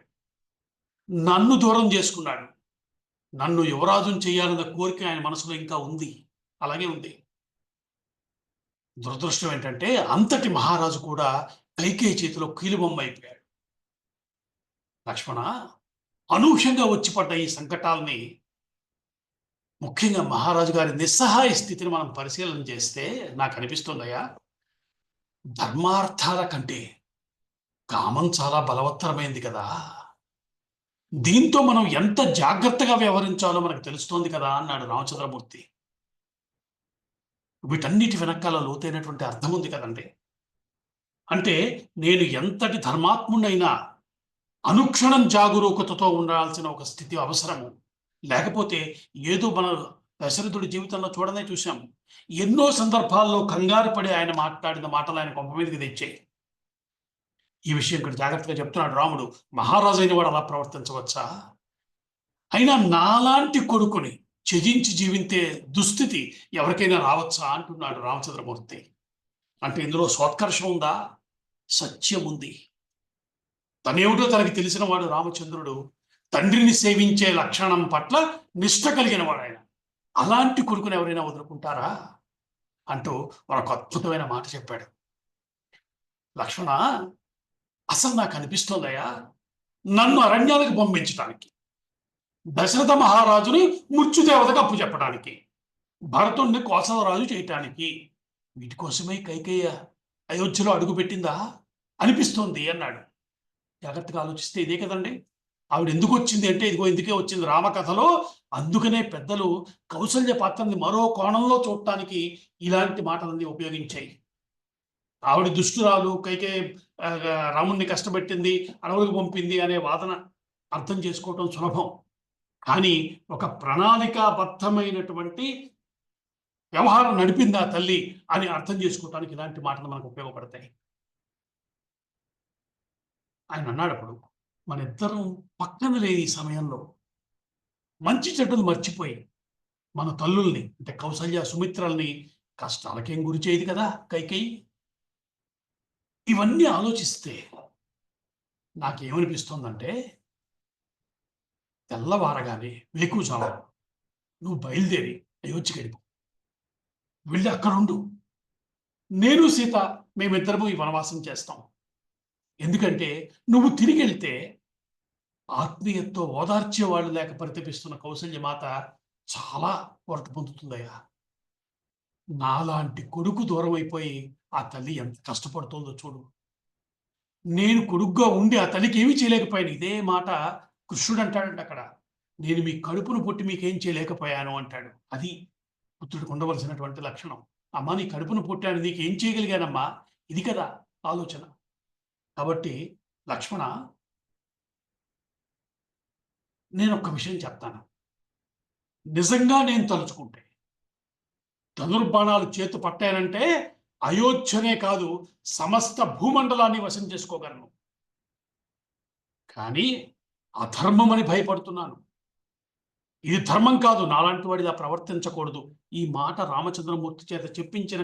నన్ను దూరం చేసుకున్నాడు. నన్ను యువరాజుని చేయాలన్న కోరిక ఆయన మనసులో ఇంకా ఉంది, అలాగే ఉంది. దురదృష్టం ఏంటంటే అంతటి మహారాజు కూడా కైకేయి చేతిలో కీలుబొమ్మ అయిపోయాడు. లక్ష్మణ, అనూహ్యంగా వచ్చి పడ్డ ఈ సంకటాల్ని, ముఖ్యంగా మహారాజు గారి నిస్సహాయ స్థితిని మనం పరిశీలన చేస్తే నాకు అనిపిస్తుందయ్యా, ధర్మార్థాల కంటే కామం చాలా బలవత్తరమైంది కదా. దీంతో మనం ఎంత జాగ్రత్తగా వ్యవహరించాలో మనకు తెలుస్తోంది కదా అన్నాడు రామచంద్రమూర్తి. వీటన్నిటి వెనకాల లోతైనటువంటి అర్థం ఉంది కదండి. అంటే నేను ఎంతటి ధర్మాత్ముడైనా అనుక్షణం జాగరూకతతో ఉండాల్సిన ఒక స్థితి అవసరము. లేకపోతే ఏదో మన దశరథుడి జీవితంలో చూసాము. ఎన్నో సందర్భాల్లో కంగారు పడి ఆయన మాట్లాడిన మాటలు ఆయన కొంప మీదకి తెచ్చాయి. ఈ విషయం ఇక్కడ జాగ్రత్తగా చెప్తున్నాడు రాముడు. మహారాజు అయిన వాడు అలా ప్రవర్తించవచ్చా? అయినా నాలాంటి కొడుకుని త్యజించి జీవించే దుస్థితి ఎవరికైనా రావచ్చా అంటున్నాడు రామచంద్రమూర్తి. అంటే ఇందులో సోత్కర్షం ఉందా? సత్యం ఉంది. తనేమిటో తనకి తెలిసిన వాడు రామచంద్రుడు. తండ్రిని సేవించే లక్షణం పట్ల నిష్ఠ కలిగిన వాడు ఆయన. అలాంటి కొడుకుని ఎవరైనా వదులుకుంటారా అంటూ ఒక అద్భుతమైన మాట చెప్పాడు. లక్ష్మణ, అసలు నాకు అనిపిస్తోందయ్యా, నన్ను అరణ్యాలకు పంపించడానికి, దశరథ మహారాజుని మృత్యుదేవతకు అప్పు చెప్పడానికి, భరతుణ్ణి కోసలరాజు చేయటానికి, వీటి కోసమే కైకేయ అయోధ్యలో అడుగుపెట్టిందా అనిపిస్తోంది అన్నాడు. జాగ్రత్తగా ఆలోచిస్తే ఇదే కదండి. ఆవిడ ఎందుకు వచ్చింది అంటే ఇదిగో ఇందుకే వచ్చింది రామకథలో. అందుకనే పెద్దలు కౌసల్య పాత్రని మరో కోణంలో చూడటానికి ఇలాంటి మాటలన్నీ ఉపయోగించాయి. ఆవిడ దుష్టురాలు, కైకేయి రాముణ్ణి కష్టపెట్టింది, అడవులకు పంపింది అనే వాదన అర్థం చేసుకోవటం సులభం. కానీ ఒక ప్రణాళికాబద్ధమైనటువంటి వ్యవహారం నడిపింది ఆ తల్లి అని అర్థం చేసుకోవటానికి ఇలాంటి మాటలు మనకు ఉపయోగపడతాయి. ఆయన అన్నాడు, అప్పుడు మన ఇద్దరం పక్కన లేని సమయంలో మంచి చెడ్డలు మర్చిపోయి మన తల్లుల్ని అంటే కౌసల్య సుమిత్రల్ని కష్టాలకేం గురి చేయదు కదా కైకేయి. ఇవన్నీ ఆలోచిస్తే నాకేమనిపిస్తోందంటే, తెల్లవారగానే వేకువజాము నువ్వు బయలుదేరి అయోధ్యకి వెళ్ళిపో. వెళ్ళి అక్కడుండు. నేను సీత మేమిద్దరము ఈ వనవాసం చేస్తాం. ఎందుకంటే నువ్వు తిరిగి వెళ్తే ఆత్మీయతతో ఓదార్చేవాళ్ళు లేక పరితపిస్తున్న కౌసల్య మాత చాలా కొరత పొందుతుందయ్యా. నాలాంటి కొడుకు దూరం అయిపోయి ఆ తల్లి ఎంత కష్టపడుతుందో చూడు. నేను కొడుగ్గా ఉండి ఆ తల్లికి ఏమీ చేయలేకపోయాను. ఇదే మాట కృష్ణుడు అంటాడంట అక్కడ. నేను మీ కడుపును పుట్టి మీకేం చేయలేకపోయాను అంటాడు. అది పుత్రుడికి ఉండవలసినటువంటి లక్షణం. అమ్మా, నీ కడుపును పుట్టాను, నీకు ఏం చేయగలిగానమ్మా, ఇది కదా ఆలోచన. కాబట్టి లక్ష్మణ, నేను ఒక్క విషయం చెప్తాను. నిజంగా నేను తలుచుకుంటే ధనుర్బాణాలు చేతు పట్టానంటే అయోధ్యనే కాదు సమస్త భూమండలాన్ని వశం చేసుకోగలను. కానీ అధర్మమని భయపడుతున్నాను. ఇది ధర్మం కాదు, నాలాంటి వాడిలా ప్రవర్తించకూడదు. ఈ మాట రామచంద్రమూర్తి చేత చెప్పించిన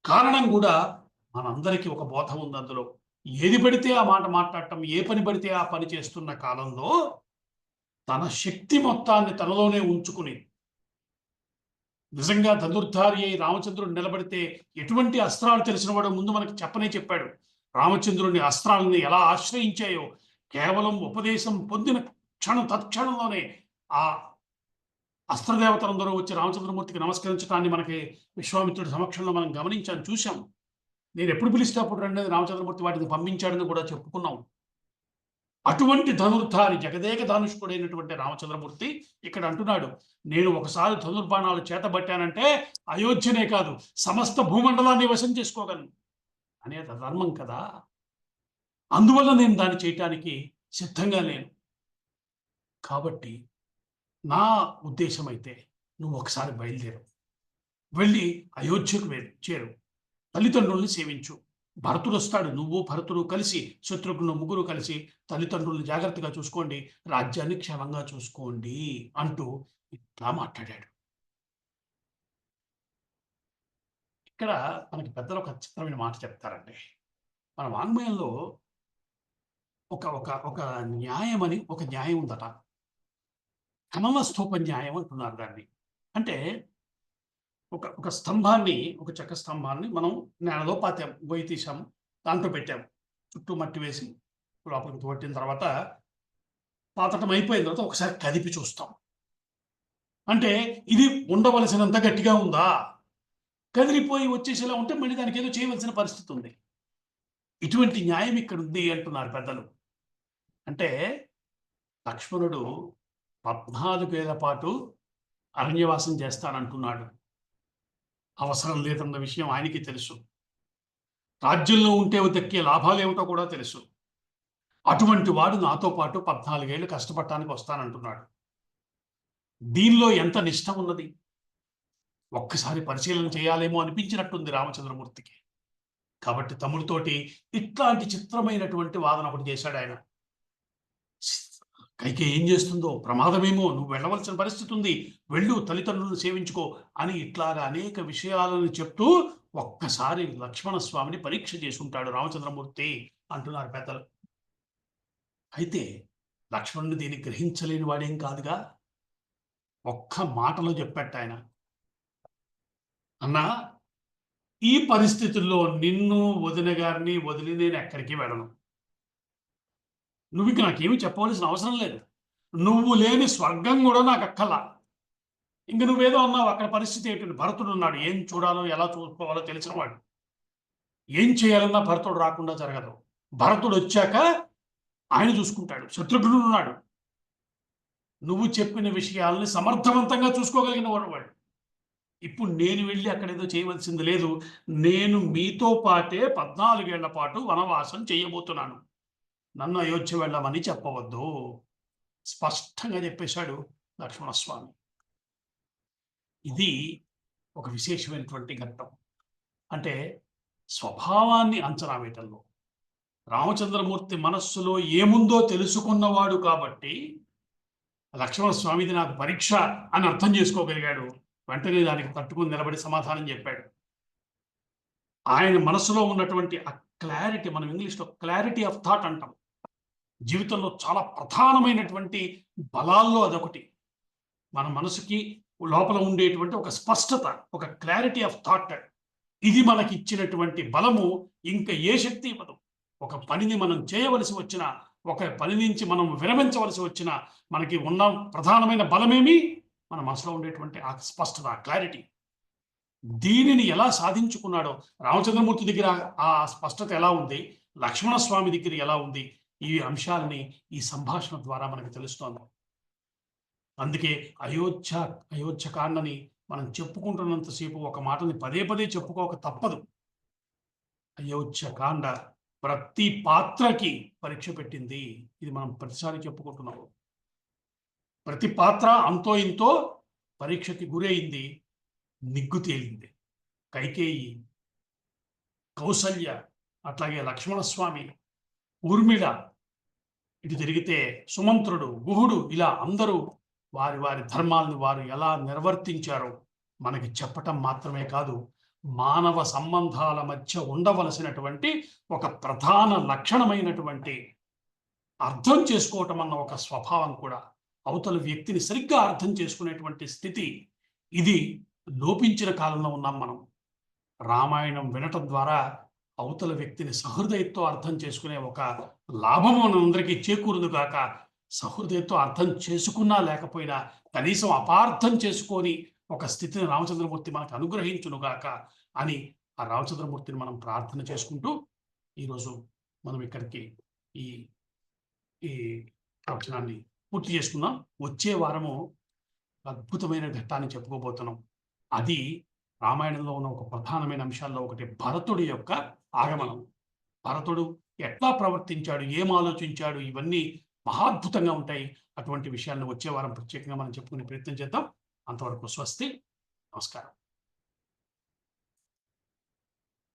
కారణం కూడా మనందరికీ ఒక బోధ ఉంది అందులో. ఏది పడితే ఆ మాట మాట్లాడటం, ఏ పని పడితే ఆ పని చేస్తున్న కాలంలో తన శక్తి మొత్తాన్ని తనలోనే ఉంచుకుని నిజంగా ధనుర్ధారి అయి రామచంద్రుడు నిలబడితే ఎటువంటి అస్త్రాలు తెలిసిన వాడు ముందు మనకి చెప్పనే చెప్పాడు. రామచంద్రుని అస్త్రాలని ఎలా ఆశ్రయించాయో కేవలం ఉపదేశం పొందిన తత్క్షణంలోనే ఆ అస్త్రదేవతలందరూ వచ్చి రామచంద్రమూర్తికి నమస్కరించడాన్ని మనకి విశ్వామిత్రుడి సమక్షంలో మనం గమనించాం, చూశాం. నేను ఎప్పుడు పిలిస్తే అప్పుడు రండి రామచంద్రమూర్తి వాటిని పంపించాడని కూడా చెప్పుకున్నాం. అటువంటి ధనుర్ధారి జగదేక ధనుష్కుడైనటువంటి రామచంద్రమూర్తి ఇక్కడ అంటున్నాడు, నేను ఒకసారి ధనుర్బాణాలు చేతబట్టానంటే అయోధ్యనే కాదు సమస్త భూమండలాన్ని వశం చేసుకోగలను అనేది ధర్మం కదా. అందువల్ల నేను దాన్ని చేయటానికి సిద్ధంగా లేను. కాబట్టి నా ఉద్దేశం అయితే నువ్వు ఒకసారి బయలుదేరు, వెళ్ళి అయోధ్యకు చేరు, తల్లిదండ్రుల్ని సేవించు. భరతుడు వస్తాడు, నువ్వు భరతుడు కలిసి శత్రుఘ్నుడు ముగ్గురు కలిసి తల్లిదండ్రులను జాగ్రత్తగా చూసుకోండి, రాజ్యాన్ని క్షేమంగా చూసుకోండి అంటూ ఇట్లా మాట్లాడాడు. ఇక్కడ మనకి పెద్దలు ఒక చిత్రమైన మాట చెప్తారండి. మన వాంగ్మయంలో ఒక ఒక ఒక న్యాయం అని ఒక న్యాయం ఉందట. కమల స్తూప న్యాయం అంటున్నారు దాన్ని. అంటే ఒక స్తంభాన్ని, ఒక చెక్క స్తంభాన్ని మనం నేలలో పాతాం, గొయ్యి తీసాము, దాంట్లో పెట్టాము, చుట్టూ మట్టి వేసి లోపలికి తోట్టిన తర్వాత పాతటం అయిపోయిన తర్వాత ఒకసారి కదిపి చూస్తాం. అంటే ఇది ఉండవలసినంత గట్టిగా ఉందా, కదిలిపోయి వచ్చేసేలా ఉంటే మళ్ళీ దానికి ఏదో చేయవలసిన పరిస్థితి ఉంది. ఇటువంటి న్యాయం ఇక్కడ ఉంది అంటున్నారు పెద్దలు. అంటే లక్ష్మణుడు 14 ఏళ్ల పాటు అరణ్యవాసం చేస్తానంటున్నాడు. అవసరం లేదన్న విషయం ఆయనకి తెలుసు. రాజ్యంలో ఉంటే దక్కే లాభాలు ఏమిటో కూడా తెలుసు. అటువంటి వాడు నాతో పాటు 14 ఏళ్ళు కష్టపడటానికి వస్తానంటున్నాడు. దీనిలో ఎంత నిష్ఠ ఉన్నది, ఒక్కసారి పరిశీలన చేయాలేమో అనిపించినట్టుంది రామచంద్రమూర్తికి. కాబట్టి తమ్ముడితోటి ఇట్లాంటి చిత్రమైనటువంటి వాదన ఒకటి చేశాడు ఆయన. కైకేయి ఏం చేస్తుందో ప్రమాదమేమో, నువ్వు వెళ్ళవలసిన పరిస్థితి ఉంది, వెళ్ళు తల్లిదండ్రులను సేవించుకో అని ఇట్లాగా అనేక విషయాలను చెప్తూ ఒక్కసారి లక్ష్మణస్వామిని పరీక్ష చేసి ఉంటాడు రామచంద్రమూర్తి అంటున్నారు పెద్దలు. అయితే లక్ష్మణుడు దీన్ని గ్రహించలేని వాడేం కాదుగా. ఒక్క మాటలో చెప్పాట ఆయన, అన్నా ఈ పరిస్థితుల్లో నిన్ను వదిన గారిని వదిలి నేను ఎక్కడికి వెళ్ళను. నువ్వు ఇంక నాకేమీ చెప్పవలసిన అవసరం లేదు. నువ్వు లేని స్వర్గం కూడా నాకు అక్కల్లా. ఇంక నువ్వేదో అన్నావు, అక్కడ పరిస్థితి ఏంటంటే భరతుడు ఉన్నాడు, ఏం చూడాలో ఎలా చూసుకోవాలో తెలిసినవాడు. ఏం చేయాలన్నా భరతుడు రాకుండా జరగదు. భరతుడు వచ్చాక ఆయన చూసుకుంటాడు. శత్రుఘ్నుడు ఉన్నాడు, నువ్వు చెప్పిన విషయాలని సమర్థవంతంగా చూసుకోగలిగిన వాడు. ఇప్పుడు నేను వెళ్ళి అక్కడ ఏదో చేయవలసింది లేదు. నేను మీతో పాటే 14 ఏళ్ల పాటు వనవాసం చేయబోతున్నాను. నన్ను అయోధ్య వెళ్ళమని చెప్పవద్దు, స్పష్టంగా చెప్పేశాడు లక్ష్మణస్వామి. ఇది ఒక విశేషమైనటువంటి ఘట్టం. అంటే స్వభావాన్ని అంచనా వేయటంలో రామచంద్రమూర్తి మనస్సులో ఏముందో తెలుసుకున్నవాడు కాబట్టి లక్ష్మణస్వామిది నాకు పరీక్ష అని అర్థం చేసుకోగలిగాడు. వెంటనే దానికి తట్టుకుని నిలబడి సమాధానం చెప్పాడు. ఆయన మనసులో ఉన్నటువంటి ఆ క్లారిటీ, మనం ఇంగ్లీష్లో క్లారిటీ ఆఫ్ థాట్ అంటాం. జీవితంలో చాలా ప్రధానమైనటువంటి బలాల్లో అదొకటి. మన మనసుకి లోపల ఉండేటువంటి ఒక స్పష్టత, ఒక క్లారిటీ ఆఫ్ థాట్, ఇది మనకి ఇచ్చినటువంటి బలము ఇంకా ఏ శక్తి ఇవ్వదు. ఒక పనిని మనం చేయవలసి వచ్చినా, ఒక పని నుంచి మనం విరమించవలసి వచ్చినా మనకి ఉన్న ప్రధానమైన బలమేమి మన మనసులో ఉండేటువంటి ఆ స్పష్టత, ఆ క్లారిటీ. దీనిని ఎలా సాధించుకున్నాడో రామచంద్రమూర్తి దగ్గర ఆ స్పష్టత ఎలా ఉంది, లక్ష్మణస్వామి దగ్గర ఎలా ఉంది, ఈ అంశాలని ఈ సంభాషణ ద్వారా మనకు తెలుస్తోంది. అందుకే అయోధ్యకాండని మనం చెప్పుకుంటున్నంతసేపు ఒక మాటని పదే పదే చెప్పుకోక తప్పదు. అయోధ్యకాండ ప్రతి పాత్రకి పరీక్ష పెట్టింది. ఇది మనం ప్రతిసారి చెప్పుకుంటున్నాము. ప్రతి పాత్ర అంతో ఇంతో పరీక్షకి గురైంది, నిగ్గు తేలింది. కైకేయి, కౌసల్య, అట్లాగే లక్ష్మణస్వామి, ఊర్మిళ, ఇటు తిరిగితే సుమంత్రుడు, గుహుడు, ఇలా అందరూ వారి వారి ధర్మాలను వారు ఎలా నిర్వర్తించారో మనకి చెప్పటం మాత్రమే కాదు, మానవ సంబంధాల మధ్య ఉండవలసినటువంటి ఒక ప్రధాన లక్షణమైనటువంటి అర్థం చేసుకోవటం అన్న ఒక స్వభావం కూడా అవతల వ్యక్తిని సరిగ్గా అర్థం చేసుకునేటువంటి స్థితి ఇది లోపించిన కాలంలో ఉన్నాం మనం. రామాయణం వినటం ద్వారా అవతల వ్యక్తిని సహృదయతో అర్థం చేసుకునే ఒక లాభము మనందరికీ చేకూరును గాక. సహృదయతో అర్థం చేసుకున్నా లేకపోయినా కనీసం అపార్థం చేసుకొని ఒక స్థితిని రామచంద్రమూర్తి మనకు అనుగ్రహించును గాక అని ఆ రామచంద్రమూర్తిని మనం ప్రార్థన చేసుకుంటూ ఈరోజు మనం ఇక్కడికి ఈ ఈ ప్రవచనాన్ని పూర్తి చేసుకుందాం. వచ్చే వారము అద్భుతమైన ఘట్టాన్ని చెప్పుకోబోతున్నాం. అది రామాయణంలో ఉన్న ఒక ప్రధానమైన అంశాల్లో ఒకటి భరతుడి యొక్క ఆగమనం. భరతుడు ఎట్లా ప్రవర్తించాడు, ఏం ఆలోచించాడు, ఇవన్నీ మహాద్భుతంగా ఉంటాయి. అటువంటి విషయాలను వచ్చే వారం ప్రత్యేకంగా మనం చెప్పుకునే ప్రయత్నం చేద్దాం. అంతవరకు స్వస్తి. నమస్కారం.